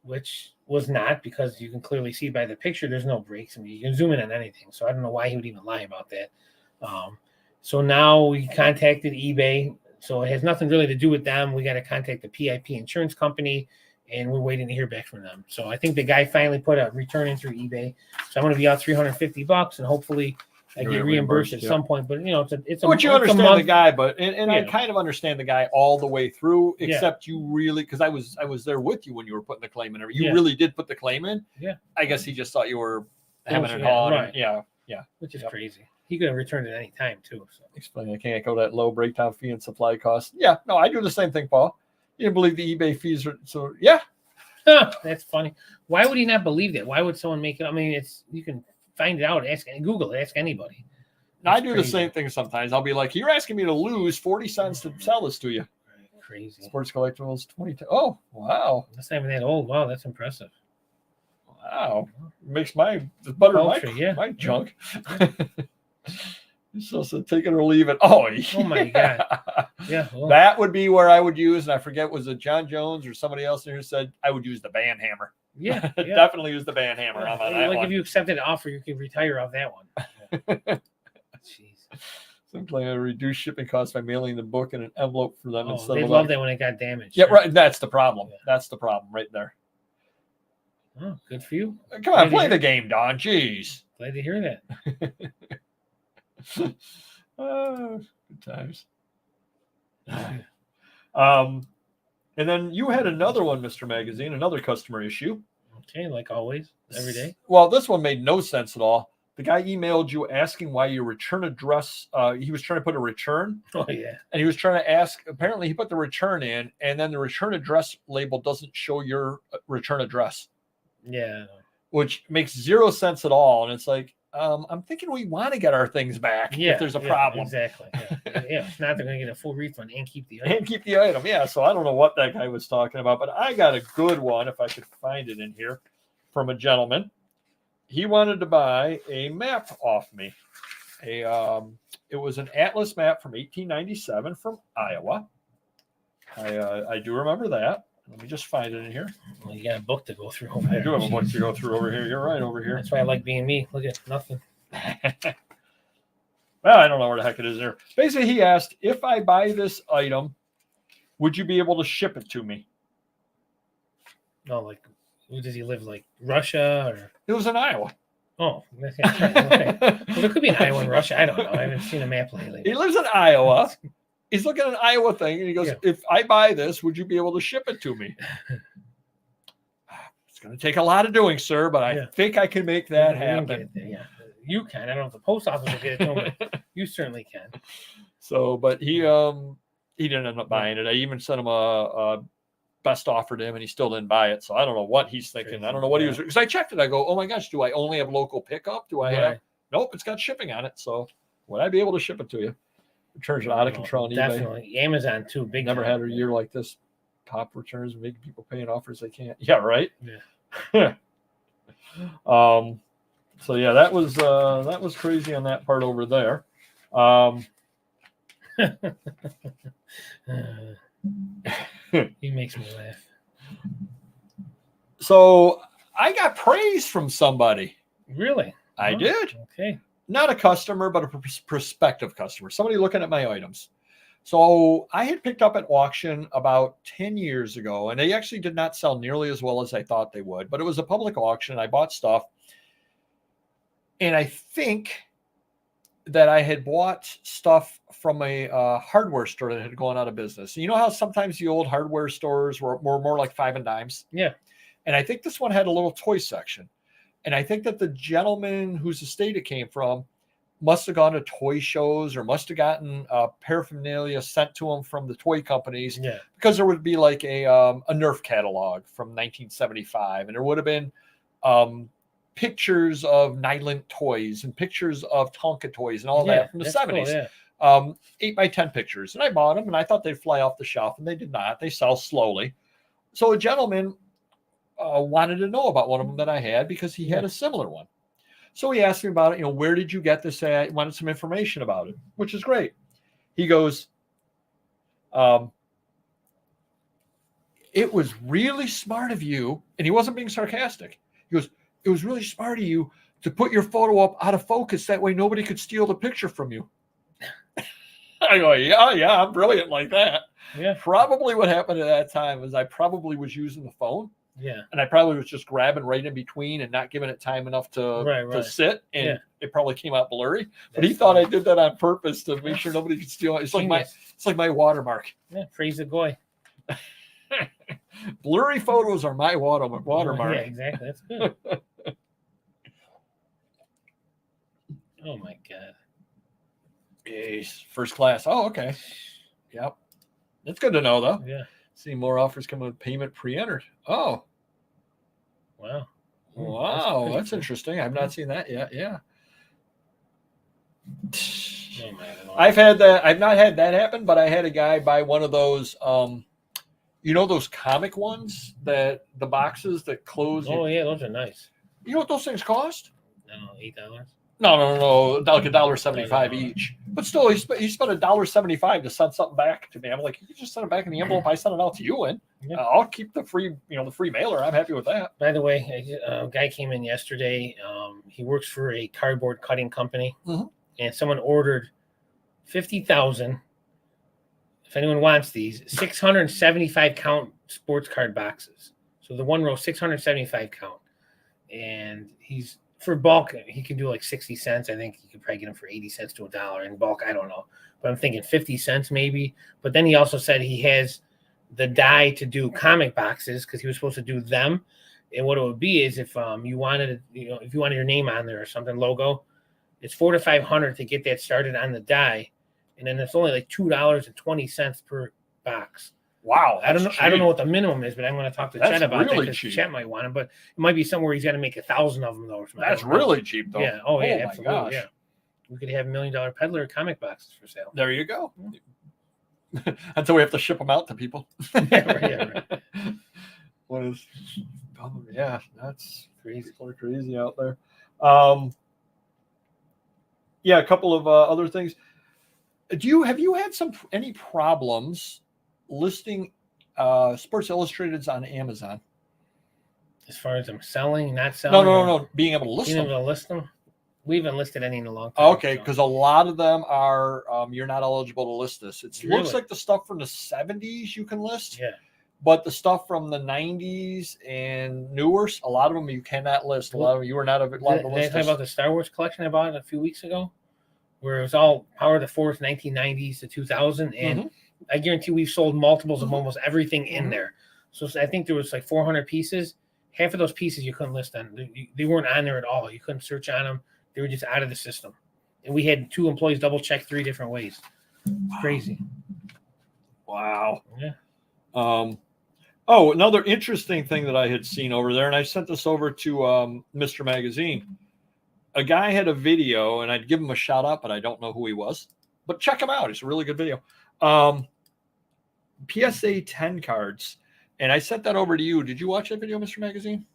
which was not, because you can clearly see by the picture there's no breaks. I mean, you can zoom in on anything. So I don't know why he would even lie about that. So now we contacted eBay. So it has nothing really to do with them. We got to contact the PIP insurance company, and we're waiting to hear back from them. So I think the guy finally put a return in through eBay. So I'm going to be out $350, and hopefully I get reimbursed at some point. But it's a. But you understand the guy, but and I kind of understand the guy all the way through, except you really, because I was there with you when you were putting the claim in. You really did put the claim in. Yeah. I guess he just thought you were hemming and hawing. Right. Yeah. Which is crazy. He could have returned at any time too. So. Explain, I can't go that low breakdown fee and supply costs. Yeah, no, I do the same thing, Paul. You didn't believe the eBay fees are so. Yeah. That's funny. Why would he not believe that? Why would someone make it? I mean, you can find it out. Google it. Ask anybody. I do the same thing sometimes. I'll be like, "You're asking me to lose 40 cents to sell this to you." Crazy. Sports collectibles 22. Oh, wow. That's not even that old. Wow, that's impressive. Wow, makes the butter my junk. So take it or leave it. Oh my God. Yeah. Well. That would be where I would use, and I forget, was it John Jones or somebody else here said I would use the band hammer. Yeah. Definitely use the band hammer on that like one. If you accepted an offer, you could retire off that one. Jeez. Something like reduce shipping costs by mailing the book in an envelope for them instead of. They love that when it got damaged. Yeah, right. That's the problem. Yeah. That's the problem right there. Oh, good for you. Come on, play the game, Don. Jeez. Glad to hear that. Good times. And then you had another one, Mr. Magazine, another customer issue. Okay, like always, every day. Well, this one made no sense at all. The guy emailed you asking why your return address, he was trying to put a return. Oh, yeah. And he was trying to ask, apparently he put the return in, and then the return address label doesn't show your return address. Yeah. Which makes zero sense at all. And it's like, I'm thinking we want to get our things back if there's a problem. Exactly. Yeah. If not, they're going to get a full refund and keep the item. Yeah. So I don't know what that guy was talking about, but I got a good one, if I could find it in here, from a gentleman. He wanted to buy a map off me. It was an Atlas map from 1897 from Iowa. I do remember that. Let me just find it in here. Well, you got a book to go through over there. I do have a book to go through over here. You're right, over here. That's why I like being me. Look at nothing. Well, I don't know where the heck it is there. Basically, he asked, if I buy this item, would you be able to ship it to me? No, like, where does he live? Like Russia or? It was in Iowa. Oh, okay. Well, there could be an Iowa and Russia. I don't know. I haven't seen a map lately. He lives in Iowa. He's looking at an Iowa thing, and he goes, if I buy this, would you be able to ship it to me? It's going to take a lot of doing, sir, but I think I can make that happen. You can. I don't know if the post office will get it to him, but you certainly can. So, but he didn't end up buying it. I even sent him a best offer to him, and he still didn't buy it. So I don't know what he's thinking. Crazy. I don't know what he was, because I checked it. I go, oh my gosh, do I only have local pickup? Do I have? Nope, it's got shipping on it. So would I be able to ship it to you? Returns are out of control on eBay. Definitely. Amazon too. Big. Never had a year like this. Top returns, making people paying offers they can't. Yeah, right. Yeah. So yeah, that was crazy on that part over there. He makes me laugh. So I got praise from somebody. Really? I did. Okay. Not a customer, but a prospective customer. Somebody looking at my items. So I had picked up at auction about 10 years ago, and they actually did not sell nearly as well as I thought they would. But it was a public auction. I bought stuff. And I think that I had bought stuff from a hardware store that had gone out of business. You know how sometimes the old hardware stores were more like 5 and dimes? Yeah. And I think this one had a little toy section. And I think that the gentleman whose estate it came from must have gone to toy shows or must have gotten paraphernalia sent to him from the toy companies. Yeah. Because there would be like a Nerf catalog from 1975. And there would have been pictures of Nyland toys and pictures of Tonka toys and all that from the 70s. Cool, 8x10 pictures. And I bought them, and I thought they'd fly off the shelf, and they did not. They sell slowly. So a gentleman wanted to know about one of them that I had because he had a similar one. So he asked me about it. Where did you get this? I wanted some information about it, which is great. He goes, it was really smart of you. And he wasn't being sarcastic. He goes, it was really smart of you to put your photo up out of focus. That way nobody could steal the picture from you. I go, yeah, I'm brilliant like that. Yeah. Probably what happened at that time was I probably was using the phone. Yeah. And I probably was just grabbing right in between and not giving it time enough to sit. And it probably came out blurry. But he thought I did that on purpose to make sure nobody could steal it. It's like my watermark. Yeah, praise the goy. Blurry photos are my watermark. Yeah, exactly. That's good. Oh my God. Jeez. First class. Oh, okay. Yep. That's good to know, though. Yeah. See more offers coming with payment pre-entered. Oh. Wow. Wow. That's interesting. I've not seen that yet. Yeah. Oh my God. I've had that. I've not had that happen, but I had a guy buy one of those, those comic ones that the boxes that close. Oh, yeah. Those are nice. You know what those things cost? No, $8. No, like $1.75 each. But still, he spent $1.75 to send something back to me. I'm like, you just send it back in the envelope I sent it out to you in. Yeah. I'll keep the free mailer. I'm happy with that. By the way, a guy came in yesterday. He works for a cardboard cutting company, and someone ordered 50,000. If anyone wants these, 675 count sports card boxes. So the one row, 675 count, and he's. For bulk, he can do like 60 cents. I think you could probably get them for 80 cents to $1 in bulk. I don't know. But I'm thinking 50 cents maybe. But then he also said he has the die to do comic boxes because he was supposed to do them. And what it would be is if you wanted your name on there or something, logo, it's $400 to $500 to get that started on the die. And then it's only like $2.20 per box. Wow. I don't know what the minimum is, but I'm going to talk to Chet about that because Chet might want them. But it might be somewhere he's got to make 1,000 of them, though. Or something. That's really cheap, though. Yeah. Oh, yeah, absolutely. Gosh. Yeah. We could have $1 Million Peddler comic boxes for sale. There you go. Until we have to ship them out to people. Right. What is? Oh, yeah, that's crazy. Crazy out there. Yeah, a couple of other things. Have you had any problems listing Sports Illustrateds on Amazon? As far as I'm selling, not selling? No. Being able to list them. Being able to list them? We haven't listed any in a long time. Okay, because a lot of them are you're not eligible to list this. It looks like the stuff from the 70s you can list. Yeah. But the stuff from the 90s and newer, a lot of them you cannot list. A lot of them you are not allowed to list. Did I talk about the Star Wars collection I bought a few weeks ago? Where it was all Power of the Force 1990s to 2000. And I guarantee we've sold multiples of almost everything in there. So I think there was like 400 pieces. Half of those pieces you couldn't list on. They weren't on there at all. You couldn't search on them. They were just out of the system. And we had 2 employees double check 3 different ways. Crazy. Wow. Yeah. Oh, another interesting thing that I had seen over there, and I sent this over to Mr. Magazine. A guy had a video, and I'd give him a shout out, but I don't know who he was. But check him out; it's a really good video. PSA 10 cards, and I sent that over to you. Did you watch that video, Mr. Magazine?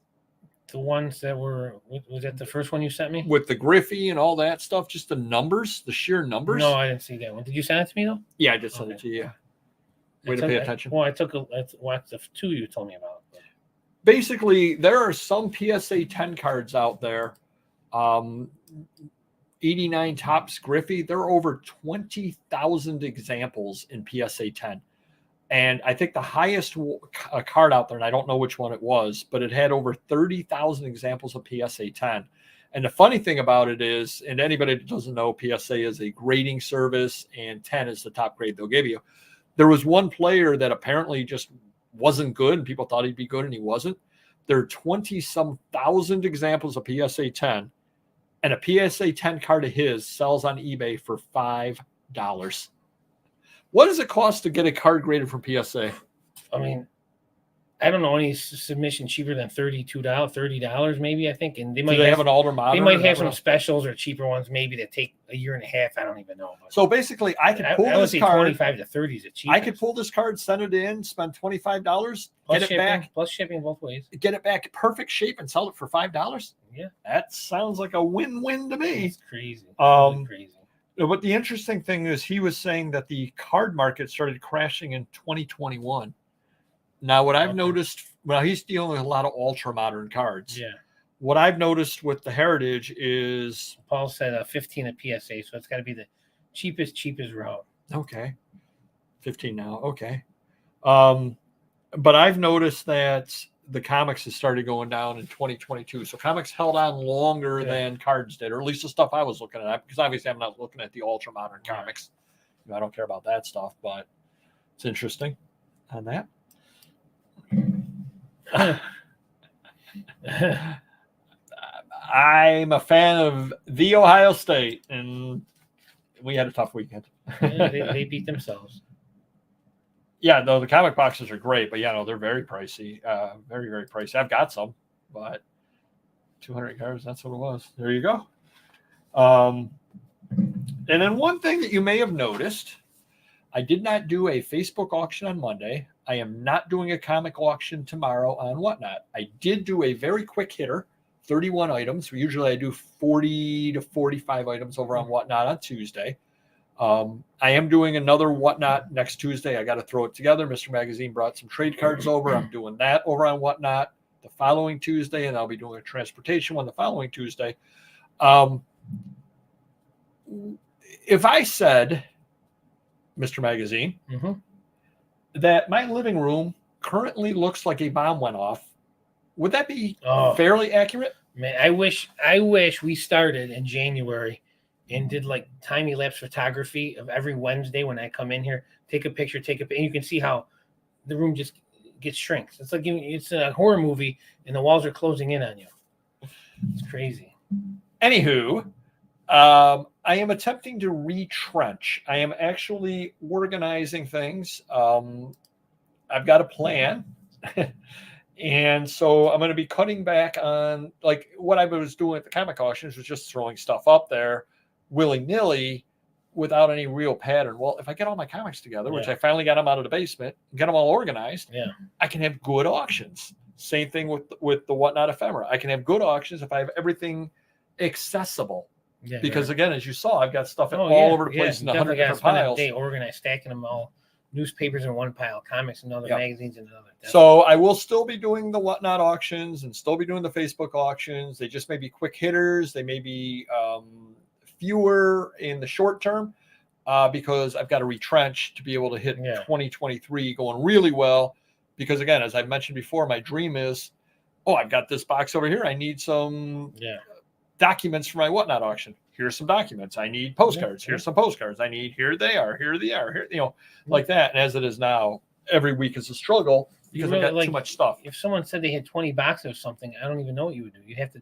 The ones that were, was that the first one you sent me? With the Griffey and all that stuff, just the numbers, the sheer numbers. No, I didn't see that one. Did you send it to me though? Yeah, I did send it to you. Way to pay attention. I watched the two you told me about. Basically, there are some PSA 10 cards out there. 89 Topps Griffey. There are over 20,000 examples in PSA 10. And I think the highest card out there, and I don't know which one it was, but it had over 30,000 examples of PSA 10. And the funny thing about it is, and anybody that doesn't know, PSA is a grading service, and 10 is the top grade they'll give you. There was one player that apparently just wasn't good, and people thought he'd be good, and he wasn't. There are 20-some thousand examples of PSA 10, and a PSA 10 card of his sells on eBay for $5. What does it cost to get a card graded from PSA? I mean, I don't know any submission cheaper than $30 maybe, I think. And they might have an older model. They might have some specials or cheaper ones maybe that take a year and a half. I don't even know. So basically, I could pull this card. 25 to 30 is the cheapest. I could pull this card, send it in, spend $25, get it back. Plus shipping both ways. Get it back perfect shape and sell it for $5. Yeah. That sounds like a win-win to me. It's crazy. Crazy. But the interesting thing is he was saying that the card market started crashing in 2021. Now, what I've noticed, well, he's dealing with a lot of ultra modern cards. Yeah. What I've noticed with the Heritage is Paul said 15 at PSA, so it's got to be the cheapest route. Okay. 15 now. Okay. But I've noticed that the comics has started going down in 2022. So comics held on longer than cards did, or at least the stuff I was looking at, because obviously I'm not looking at the ultra modern comics. You know, I don't care about that stuff, but it's interesting on that. I'm a fan of the Ohio State, and we had a tough weekend. They beat themselves. Yeah, no, the comic boxes are great, but yeah, no, they're very pricey. Very, very pricey. I've got some, but 200 cards, that's what it was. There you go. And then one thing that you may have noticed, I did not do a Facebook auction on Monday. I am not doing a comic auction tomorrow on Whatnot. I did do a very quick hitter, 31 items. Usually I do 40 to 45 items over on Whatnot on Tuesday. I am doing another Whatnot next Tuesday. I got to throw it together. Mr. Magazine brought some trade cards over. I'm doing that over on Whatnot the following Tuesday, and I'll be doing a transportation one the following Tuesday. If I said, Mr. Magazine, that my living room currently looks like a bomb went off, would that be fairly accurate? Man, I wish we started in January and did like time-lapse photography of every Wednesday when I come in here, take a picture, and you can see how the room just gets shrinks. It's like it's a horror movie and the walls are closing in on you. It's crazy. Anywho, I am attempting to retrench. I am actually organizing things. I've got a plan. And so I'm going to be cutting back on, like, what I was doing at the comic auctions was just throwing stuff up there willy-nilly without any real pattern. Well, if I get all my comics together, which I finally got them out of the basement, get them all organized, I can have good auctions. Same thing with the Whatnot Ephemera. I can have good auctions if I have everything accessible. Yeah, because again, as you saw, I've got stuff all over the place in 100 different piles. Day organized, stacking them all. Newspapers in one pile, comics in another, magazines in another. So I will still be doing the Whatnot auctions and still be doing the Facebook auctions. They just may be quick hitters. They may be fewer in the short term because I've got to retrench to be able to hit 2023 going really well. Because again, as I've mentioned before, my dream is, I've got this box over here. I need some documents for my Whatnot auction. Here's some documents. I need postcards. Here's some postcards. I need, here they are, here, like that. And as it is now, every week is a struggle because I've got too much stuff. If someone said they had 20 boxes of something, I don't even know what you would do. You'd have to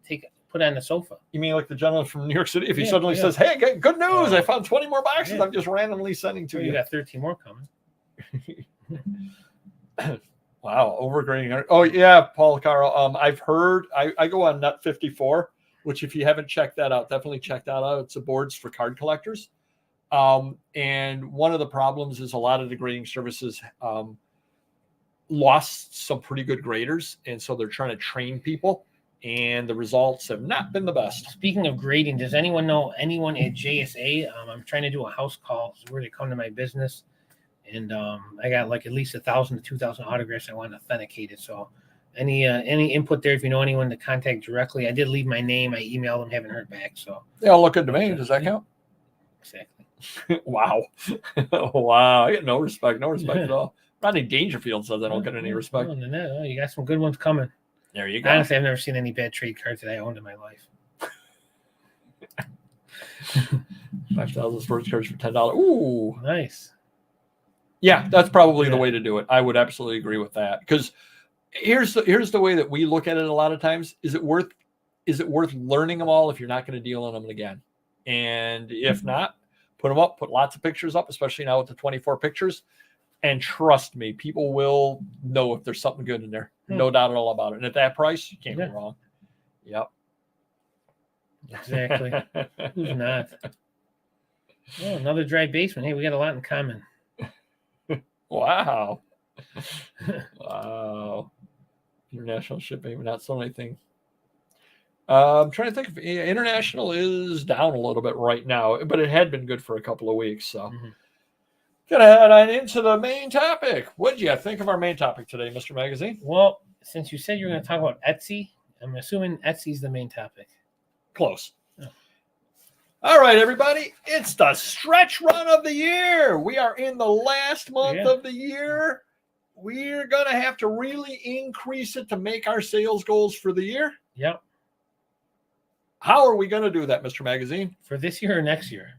put it on the sofa. You mean like the gentleman from New York City? If he suddenly says, hey, good news, I found 20 more boxes, I'm just randomly sending to you. You got 13 more coming. Wow, overgrading. Oh yeah, Paul Carl. I've heard. I go on Nut 54, which if you haven't checked that out, definitely check that out. It's the boards for card collectors. And one of the problems is a lot of the grading services lost some pretty good graders, and so they're trying to train people, and the results have not been the best. Speaking of grading, does anyone know anyone at JSA? I'm trying to do a house call where they come to my business, and I got like at least 1,000 to 2,000 autographs I want authenticated. So any input there, if you know anyone to contact directly. I did leave my name. I emailed them, haven't heard back. So they all look good to me. Does that count? Exactly. Wow. Wow. I get no respect at all. Rodney Dangerfield says I don't get any respect. No, you got some good ones coming. There you go. Honestly, I've never seen any bad trade cards that I owned in my life. 5,000 sports cards for $10. Ooh, nice. Yeah, that's probably the way to do it. I would absolutely agree with that, because here's the way that we look at it a lot of times. Is it worth learning them all if you're not going to deal in them again? And if not, put them up, put lots of pictures up, especially now with the 24 pictures. And trust me, people will know if there's something good in there. No doubt at all about it. And at that price, you can't go wrong. Yep. Exactly. Who's not? Oh, another dry basement. Hey, we got a lot in common. Wow. Wow. International shipping, not so anything. I'm trying to think if international is down a little bit right now, but it had been good for a couple of weeks. So gonna head on into the main topic. What did you think of our main topic today, Mr. Magazine? Well, since you said you were going to talk about Etsy, I'm assuming Etsy's the main topic. Close. Oh. All right, everybody. It's the stretch run of the year. We are in the last month of the year. We're going to have to really increase it to make our sales goals for the year. Yep. How are we going to do that, Mr. Magazine? For this year or next year?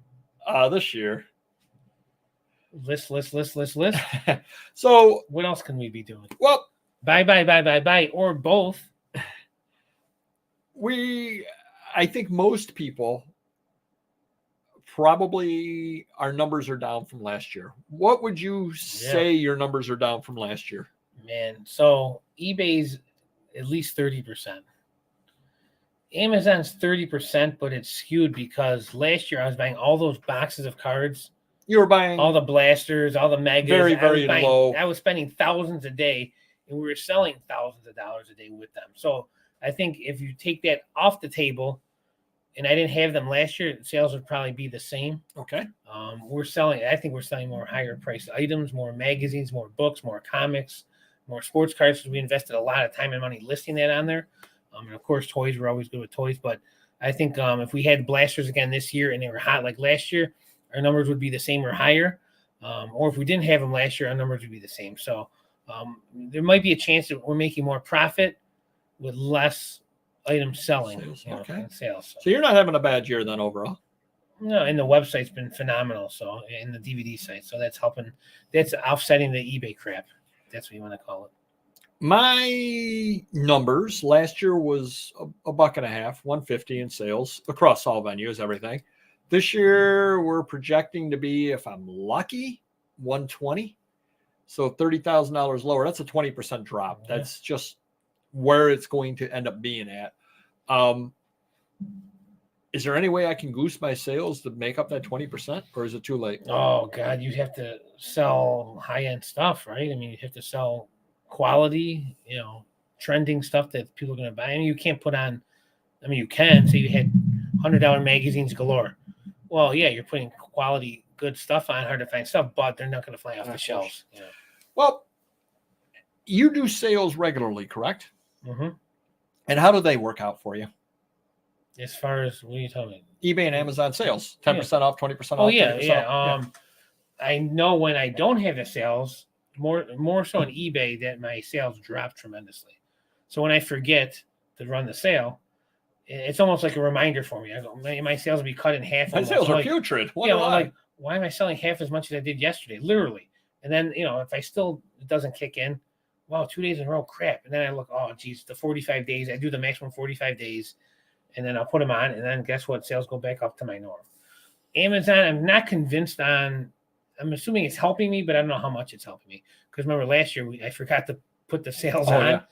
This year. List. So what else can we be doing? Well, buy, or both. I think most people probably our numbers are down from last year. What would you say your numbers are down from last year? Man, so eBay's at least 30%. Amazon's 30%, but it's skewed because last year I was buying all those boxes of cards. You were buying all the blasters, all the megas. Very, very low. I was spending thousands a day, and we were selling thousands of dollars a day with them. So I think if you take that off the table, and I didn't have them last year, sales would probably be the same. Okay. I think we're selling more higher priced items, more magazines, more books, more comics, more sports cards. So we invested a lot of time and money listing that on there. And of course, toys, we're always good with toys. But I think if we had blasters again this year and they were hot like last year, our numbers would be the same or higher. Or if we didn't have them last year, our numbers would be the same. So there might be a chance that we're making more profit with less items selling. Sales. So you're not having a bad year then overall? No, and the website's been phenomenal. So, and the DVD site. So that's helping. That's offsetting the eBay crap. That's what you want to call it. My numbers last year was $1.50, 150 in sales across all venues, everything. This year we're projecting to be, if I'm lucky, 120. So $30,000 lower. That's a 20% drop. Yeah. That's just where it's going to end up being at. Is there any way I can goose my sales to make up that 20%, or is it too late? Oh God, you'd have to sell high-end stuff, right? I mean, you have to sell quality, trending stuff that people are going to buy. I mean, you can't put on, you can say you had $100 magazines galore. Well, yeah, you're putting quality, good stuff on, hard to find stuff, but they're not going to fly off the shelves. Yeah. Well, you do sales regularly, correct? Mm-hmm. And how do they work out for you? As far as, what are you talking about? eBay and Amazon sales, 10% off, 20% off. Oh, yeah. I know when I don't have the sales, more so on eBay, that my sales drop tremendously. So when I forget to run the sale, it's almost like a reminder for me. I go, my sales will be cut in half. My sales are putrid. I'm like, why am I selling half as much as I did yesterday? Literally. And then, if it doesn't kick in, wow, 2 days in a row, crap. And then I look, oh, geez, the 45 days. I do the maximum 45 days, and then I'll put them on. And then guess what? Sales go back up to my norm. Amazon, I'm not convinced on. I'm assuming it's helping me, but I don't know how much it's helping me. Because remember last year, I forgot to put the sales on,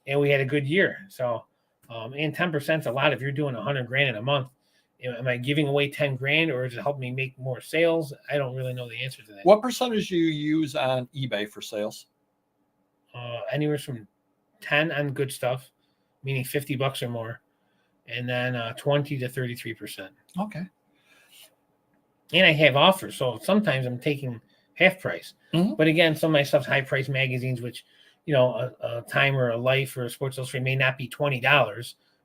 and we had a good year. So, and 10% is a lot if you're doing $100,000 in a month. Am I giving away 10 grand, or is it helping me make more sales? I don't really know the answer to that. What percentage do you use on eBay for sales? Anywhere from 10 on good stuff, meaning $50 or more, and then 20 to 33%. Okay. And I have offers, so sometimes I'm taking half price. Mm-hmm. But again, some of my stuff's high price magazines, which, a Time or a Life or a Sports Illustrated may not be $20,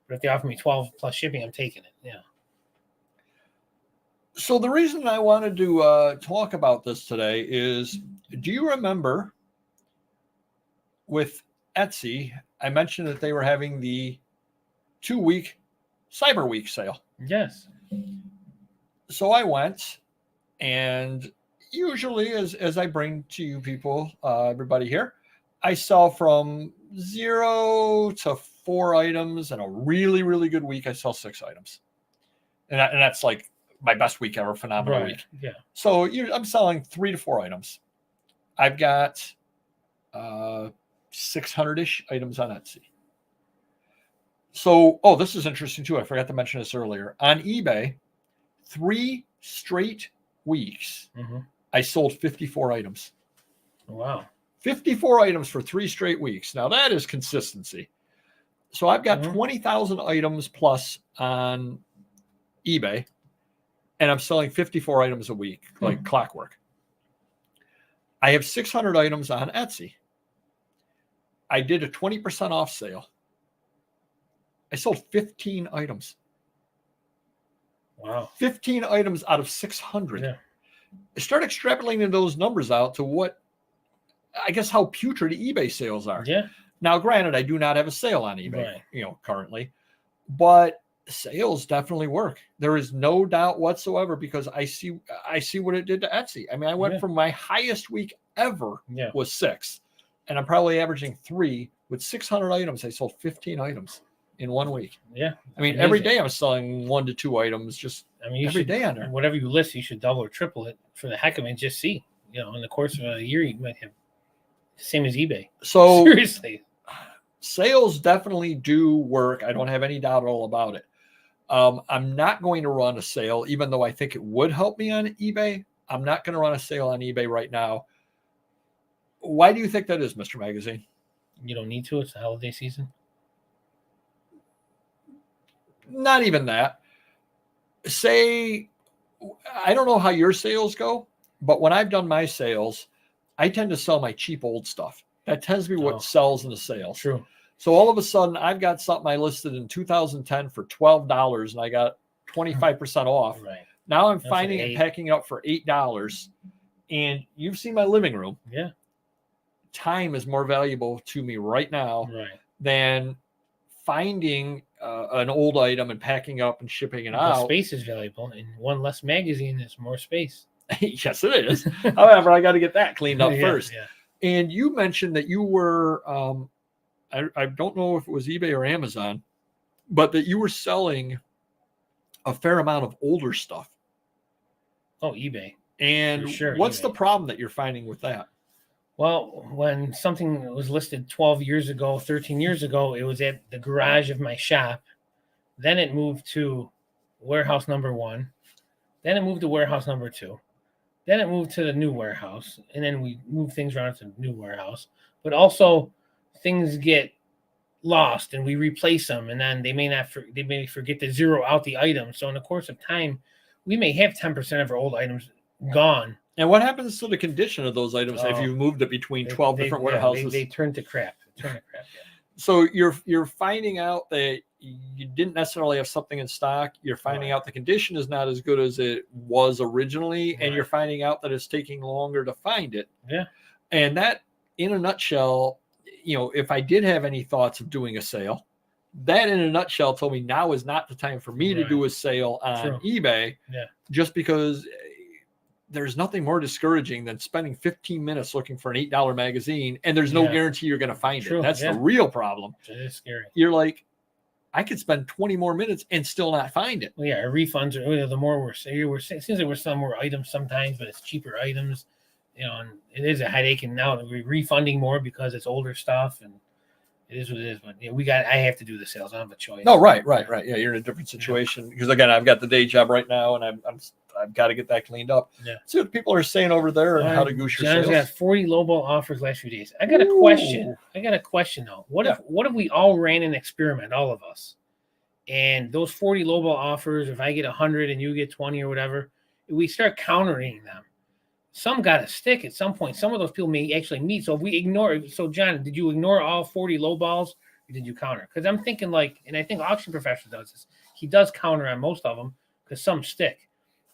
but if they offer me 12 plus shipping, I'm taking it. Yeah. So the reason I wanted to talk about this today is, do you remember with Etsy, I mentioned that they were having the 2-week Cyber Week sale? Yes. So I went, and usually as I bring to you people, everybody here, I sell from 0 to 4 items. In a really, really good week, I sell 6 items. And that's like my best week ever, phenomenal week. Yeah. So I'm selling 3 to 4 items. I've got 600-ish items on Etsy. So, this is interesting too. I forgot to mention this earlier. On eBay, 3 straight weeks, I sold 54 items. Wow. 54 items for 3 straight weeks. Now that is consistency. So I've got 20,000 items plus on eBay, and I'm selling 54 items a week, like clockwork. I have 600 items on Etsy. I did a 20% off sale. I sold 15 items. Wow. 15 items out of 600. Yeah. Start extrapolating those numbers out to how putrid eBay sales are. Yeah. Now, granted, I do not have a sale on eBay, right. Currently, but sales definitely work. There is no doubt whatsoever, because I see what it did to Etsy. I mean, I went from my highest week ever was 6, and I'm probably averaging 3 with 600 items. I sold 15 items in 1 week. Yeah. I mean, every day I'm selling 1 to 2 items, every day on there. Whatever you list, you should double or triple it for the heck of it. Just see, in the course of a year, you might have the same as eBay. So seriously, sales definitely do work. I don't have any doubt at all about it. I'm not going to run a sale, even though I think it would help me on eBay. I'm not going to run a sale on eBay right now. Why do you think that is, Mr. Magazine? You don't need to. It's the holiday season. Not even that. Say, I don't know how your sales go, but when I've done my sales, I tend to sell my cheap old stuff. That tends to be what sells in the sales. True. So all of a sudden, I've got something I listed in 2010 for $12, and I got 25% off. Right. Now I'm finding it packing it up for $8. And you've seen my living room. Yeah. Time is more valuable to me right now than finding an old item and packing up and shipping it out. Space is valuable, and one less magazine is more space. Yes, it is. However, I got to get that cleaned up first. Yeah. And you mentioned that you were, I don't know if it was eBay or Amazon, but that you were selling a fair amount of older stuff. Oh, eBay. And what's the problem that you're finding with that? Well, when something was listed 12 years ago, 13 years ago, it was at the garage of my shop. Then it moved to warehouse number 1. Then it moved to warehouse number 2. Then it moved to the new warehouse. And then we moved things around to the new warehouse. But also things get lost and we replace them. And then they may forget to zero out the items. So in the course of time, we may have 10% of our old items gone. And what happens to the condition of those items if you moved it between 12 different warehouses? They turn to crap. So you're finding out that you didn't necessarily have something in stock. You're finding out the condition is not as good as it was originally, and you're finding out that it's taking longer to find it. Yeah. And that, in a nutshell, if I did have any thoughts of doing a sale, that in a nutshell told me now is not the time for me to do a sale on eBay. Yeah. Just because there's nothing more discouraging than spending 15 minutes looking for an $8 magazine, and there's no guarantee you're going to find it. That's the real problem. It is scary. You're like, I could spend 20 more minutes and still not find it. Well, refunds are the more it seems like we're selling more items sometimes, but it's cheaper items. and it is a headache. And now we're refunding more because it's older stuff, and it is what it is. But I have to do the sales. I don't have a choice. No, right. Yeah, you're in a different situation because again, I've got the day job right now, and I've got to get that cleaned up. Yeah. See what people are saying over there and how to goose your John's sales. got 40 lowball offers last few days. I got a question. Though. What if we all ran an experiment, all of us, and those 40 lowball offers, if I get 100 and you get 20 or whatever, we start countering them. Some got to stick at some point. Some of those people may actually meet. So if we ignore, John, did you ignore all 40 lowballs or did you counter? Because I'm thinking and I think Auction Professional does this. He does counter on most of them because some stick.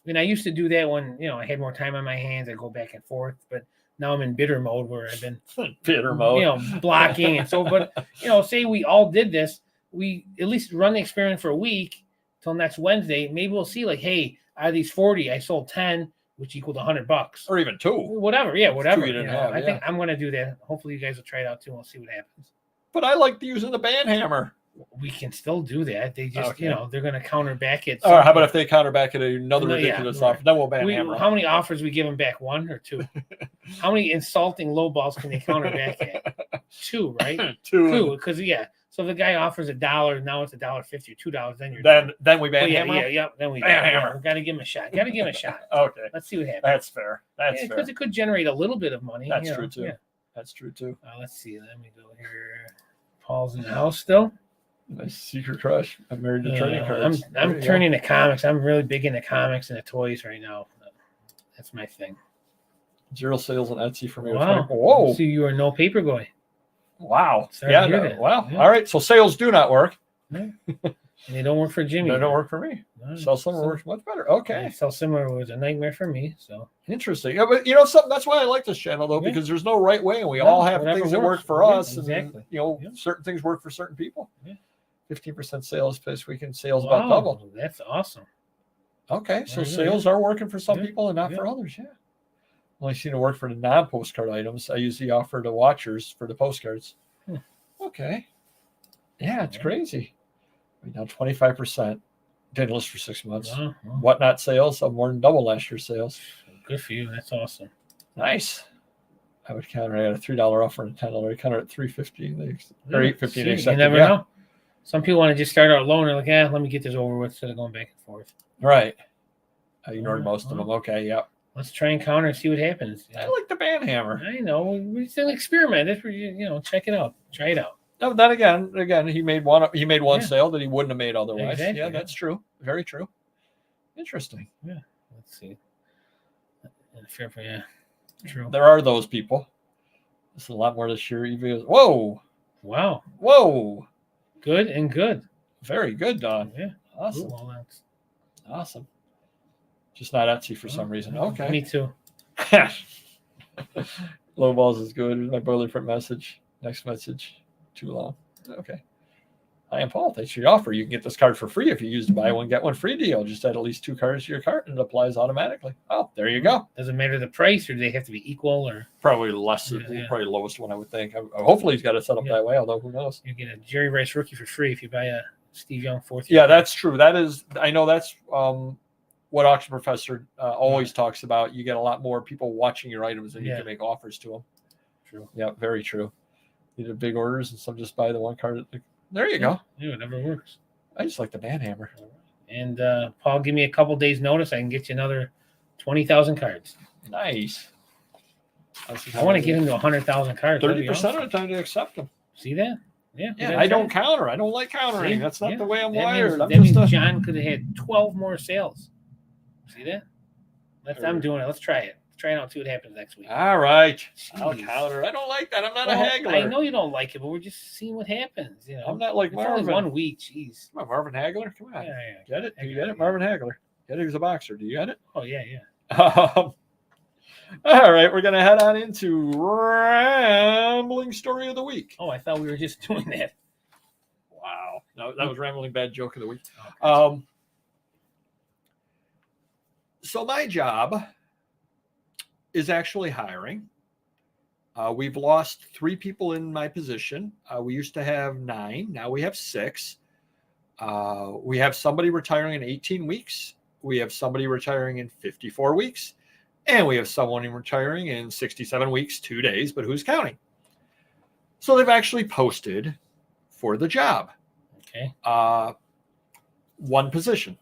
I used to do that when, I had more time on my hands. I go back and forth, but now I'm in bitter mode where I've been blocking. And so, but, say we all did this, we at least run the experiment for a week till next Wednesday. Maybe we'll see hey, out of these 40, I sold 10, which equaled $100 or even 2, whatever. Yeah. Whatever. I think I'm going to do that. Hopefully you guys will try it out too. We'll see what happens. But I like using the band hammer. We can still do that. They just, they're going to counter back it. Or how about if they counter back at another ridiculous offer? Then we'll ban hammer. How many offers we give them back? 1 or 2? How many insulting low balls can they counter back at? 2, right? 2. Because so if the guy offers $1, now it's $1.50 or $2. Then we ban hammer. Then we ban hammer. Got to give him a shot. Okay. Let's see what happens. That's fair. That's fair. Because it could generate a little bit of money. That's true too. Yeah. That's true too. Let's see. Let me go here. Paul's in the house still. My secret crush. I'm married to trading cards. I'm turning to comics. I'm really big into comics and the toys right now. That's my thing. 0 sales on Etsy for me. Wow. Whoa. So you are no paper boy. Wow. Sorry to hear that. Wow. Yeah. All right. So sales do not work. No. And they don't work for Jimmy. They don't work for me. No. Sell similar works much better. Okay. Yeah, sell similar was a nightmare for me. So interesting. Yeah, but something, that's why I like this channel though, because there's no right way and we all have things that work for us. Exactly. And certain things work for certain people. Yeah. 15% sales this weekend, sales about double. That's awesome. Okay. So sales are working for some people and not for others. Yeah. Only seen it work for the non-postcard items. I usually offer to watchers for the postcards. Okay. Yeah, it's crazy. Now 25%. Didn't list for 6 months. Whatnot sales of more than double last year's sales. Good for you. That's awesome. Nice. I would counter. I got a $3 offer and a $10. I counter at $3.50 or $8.50. You never know. Some people want to just start out low and they're like, let me get this over with instead of going back and forth. Right. I ignored most of them. Okay. Yep. Let's try and counter and see what happens. I like the band hammer. I know. We still experiment. That's where check it out. Try it out. No, then again, he made one sale that he wouldn't have made otherwise. Exactly. Yeah, that's true. Very true. Interesting. Yeah. Let's see. Yeah. True. There are those people. This is a lot more this year. Whoa. Wow. Whoa. Good and good. Very good, Don. Yeah. Awesome. Cool. Awesome. Just not Etsy for some reason. Okay. Me too. Low balls is good. My boilerplate message. Next message. Too long. Okay. I am Paul. Thanks for your offer. You can get this card for free if you use the buy one, get one free deal. Just add at least 2 cards to your cart and it applies automatically. Oh, there you go. Does it matter the price or do they have to be equal or? Probably less. Probably the lowest one, I would think. Hopefully he's got it set up that way, although who knows. You get a Jerry Rice rookie for free if you buy a Steve Young 4th. Yeah, that's true. I know that's what Auction Professor always talks about. You get a lot more people watching your items than you can make offers to them. True. Yeah, very true. You did big orders and some just buy the one card. There you go. Yeah, it never works. I just like the band hammer. And Paul, give me a couple days notice. I can get you another 20,000 cards. Nice. I want to get into 100,000 cards. 30% of the time to accept them. See that? Yeah. I don't counter. I don't like countering. That's not the way I'm wired. That means John could have had 12 more sales. See that? I'm doing it. Let's try it. Try it out. See what happens next week. All right. Jeez. I'll counter. I don't like that. I'm not a haggler. I know you don't like it, but we're just seeing what happens. I'm not like Marvin. Only 1 week. Jeez. Come on, Marvin Hagler. Come on. Yeah. Get it? Do you get it? Marvin Hagler. Get it? He's a boxer. Do you get it? Oh, yeah. All right. We're going to head on into Rambling Story of the Week. Oh, I thought we were just doing that. Wow. No, that was Rambling Bad Joke of the Week. Okay. So my job is actually hiring. We've lost 3 people in my position. We used to have 9. Now we have 6. We have somebody retiring in 18 weeks. We have somebody retiring in 54 weeks. And we have someone retiring in 67 weeks, 2 days, but who's counting? So they've actually posted for the job. Okay. One position.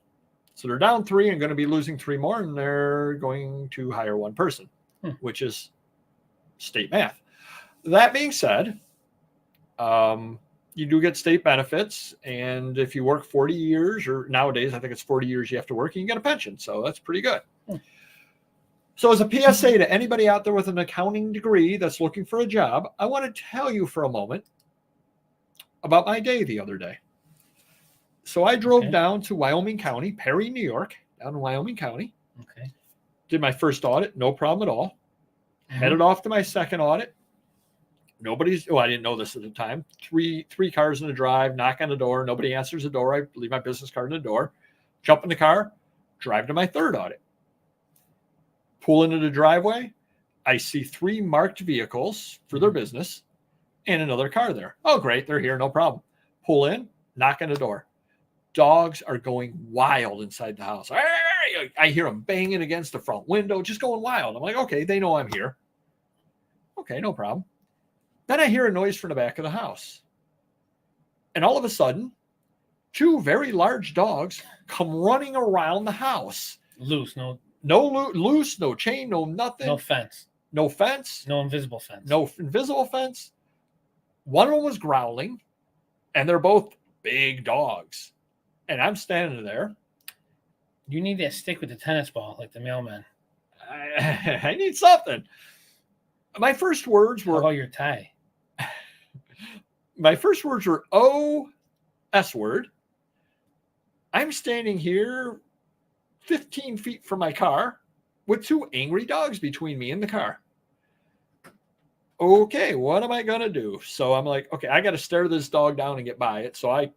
So they're down 3 and going to be losing 3 more, and they're going to hire one person, which is state math. That being said, you do get state benefits, and if you work 40 years, or nowadays I think it's 40 years you have to work, you can get a pension. So that's pretty good. So as a PSA to anybody out there with an accounting degree that's looking for a job, I want to tell you for a moment about my day the other day. So I drove down to Wyoming County, Perry, New York, down in Wyoming County. Okay. Did my first audit, no problem at all. Headed off to my second audit. I didn't know this at the time. Three cars in the drive, knock on the door. Nobody answers the door. I leave my business card in the door, jump in the car, drive to my third audit. Pull into the driveway. I see 3 marked vehicles for their business and another car there. Oh, great. They're here. No problem. Pull in, knock on the door. Dogs are going wild inside the house. I hear them banging against the front window, just going wild. I'm like, okay, they know I'm here. Okay, no problem. Then I hear a noise from the back of the house. And all of a sudden, 2 very large dogs come running around the house. Loose, loose, no chain, no nothing. No fence. No fence. No invisible fence. No invisible fence. One of them was growling, and they're both big dogs. And I'm standing there. You need that stick with the tennis ball, like the mailman. I need something. My first words were... How about your tie? My first words were, oh, S word. I'm standing here 15 feet from my car with 2 angry dogs between me and the car. Okay, what am I going to do? So I'm like, okay, I got to stare this dog down and get by it. So I'm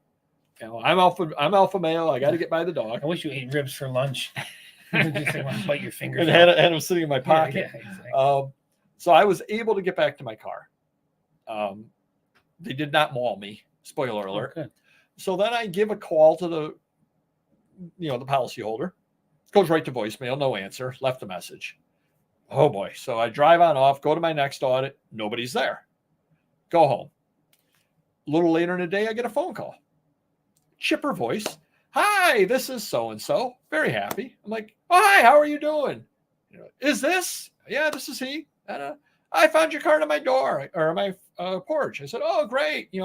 alpha male. I got to get by the dog. I wish you ate ribs for lunch. Just want to bite your fingers. And had them sitting in my pocket. Yeah, exactly. So I was able to get back to my car. They did not maul me. Spoiler alert. Okay. So then I give a call to the policyholder. Goes right to voicemail. No answer. Left a message. Oh boy. So I drive on off, go to my next audit. Nobody's there. Go home. A little later in the day, I get a phone call. Chipper voice. Hi, this is so-and-so. Very happy. I'm like, oh, hi, how are you doing? Is this? Yeah, this is he. And, I found your card on my door or my porch. I said, oh, great. We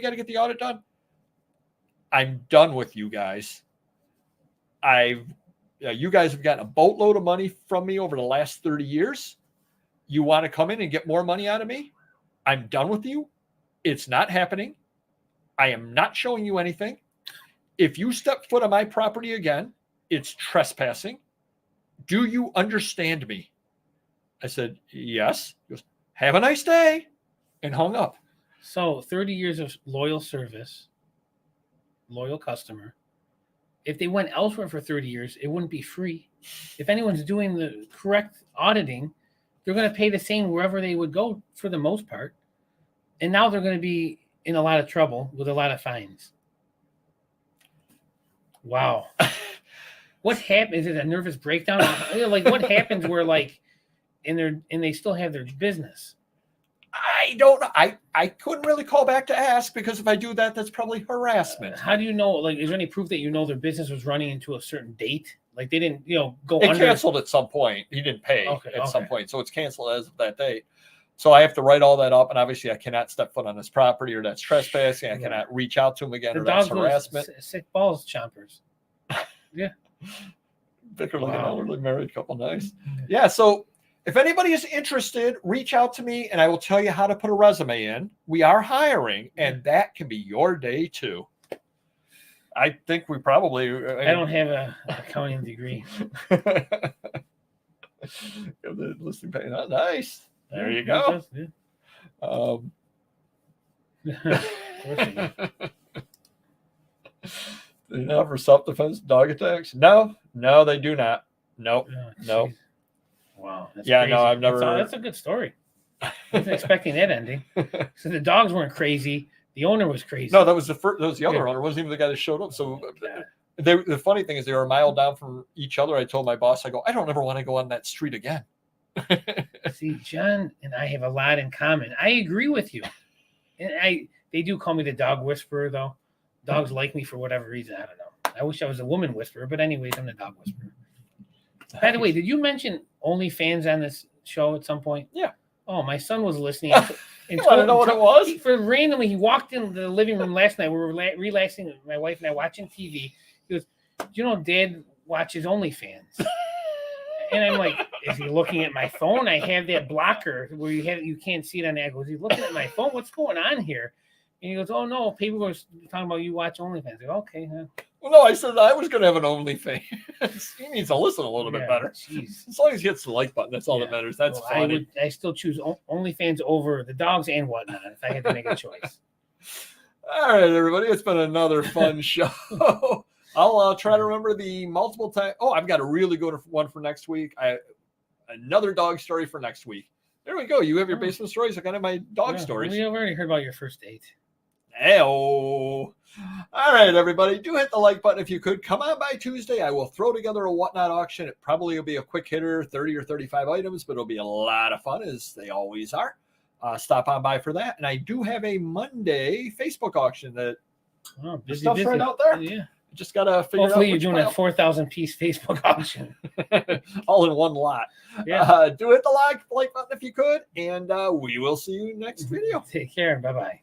got to get the audit done. I'm done with you guys. You guys have gotten a boatload of money from me over the last 30 years. You want to come in and get more money out of me? I'm done with you. It's not happening. I am not showing you anything. If you step foot on my property again, it's trespassing. Do you understand me? I said, yes. He goes, have a nice day, and hung up. So 30 years of loyal service, loyal customer. If they went elsewhere for 30 years, it wouldn't be free. If anyone's doing the correct auditing, they're going to pay the same wherever they would go for the most part. And now they're going to be in a lot of trouble with a lot of fines. Wow. What happened? Is it a nervous breakdown? Like what happens where and they still have their business? I don't know. I couldn't really call back to ask, because if I do that, that's probably harassment. How do you know? Is there any proof that their business was running into a certain date? Like they didn't, go It under. canceled at some point. He didn't pay at some point, so it's canceled as of that date. So I have to write all that up, and obviously I cannot step foot on his property, or that's trespassing. I cannot reach out to him again, or that's harassment. Sick balls chompers. Yeah. Vicar looking elderly married couple, nice. Yeah. So if anybody is interested, reach out to me, and I will tell you how to put a resume in. We are hiring, and that can be your day too. I think we probably. I don't have an accounting degree. The listing pay. Oh, nice. There you go. They not for self-defense dog attacks? No, they do not. Nope. No. Wow. That's yeah, crazy. no, I've never. That's a good story. I wasn't expecting that ending. So the dogs weren't crazy. The owner was crazy. No, that was the first. That was the other owner. It wasn't even the guy that showed up. So The funny thing is they were a mile down from each other. I told my boss, I go, I don't ever want to go on that street again. See, John and I have a lot in common. I agree with you. And they do call me the dog whisperer, though. Dogs like me for whatever reason. I don't know. I wish I was a woman whisperer, but anyways, I'm the dog whisperer. By the way, did you mention OnlyFans on this show at some point? Yeah. Oh, my son was listening. You want to know what it was? Randomly, he walked in the living room last night. We were relaxing, my wife and I, watching TV. He goes, "You know, Dad watches OnlyFans." And I'm like, "Is he looking at my phone? I have that blocker where you can't see it on there." I go, "Is he looking at my phone? What's going on here?" And he goes, "Oh no, people were talking about you watch OnlyFans." I go, "Okay." Huh? Well, no, I said I was going to have an OnlyFans. He needs to listen a little bit better. Geez. As long as he hits the like button, that's all that matters. That's funny. I still choose OnlyFans over the dogs and whatnot if I had to make a choice. All right, everybody. It's been another fun show. I'll try to remember the multiple times. Oh, I've got a really good one for next week. Another dog story for next week. There we go. You have your basement stories. I got my dog stories. We already heard about your first date. Hey-oh. All right, everybody. Do hit the like button if you could. Come on by Tuesday. I will throw together a whatnot auction. It probably will be a quick hitter, 30 or 35 items, but it'll be a lot of fun, as they always are. Stop on by for that. And I do have a Monday Facebook auction that stuff's right out there. Yeah. Just got to figure Hopefully out. You're doing a 4,000-piece Facebook auction. All in one lot. Yeah. Do hit the like button if you could. And we will see you next video. Take care. Bye-bye.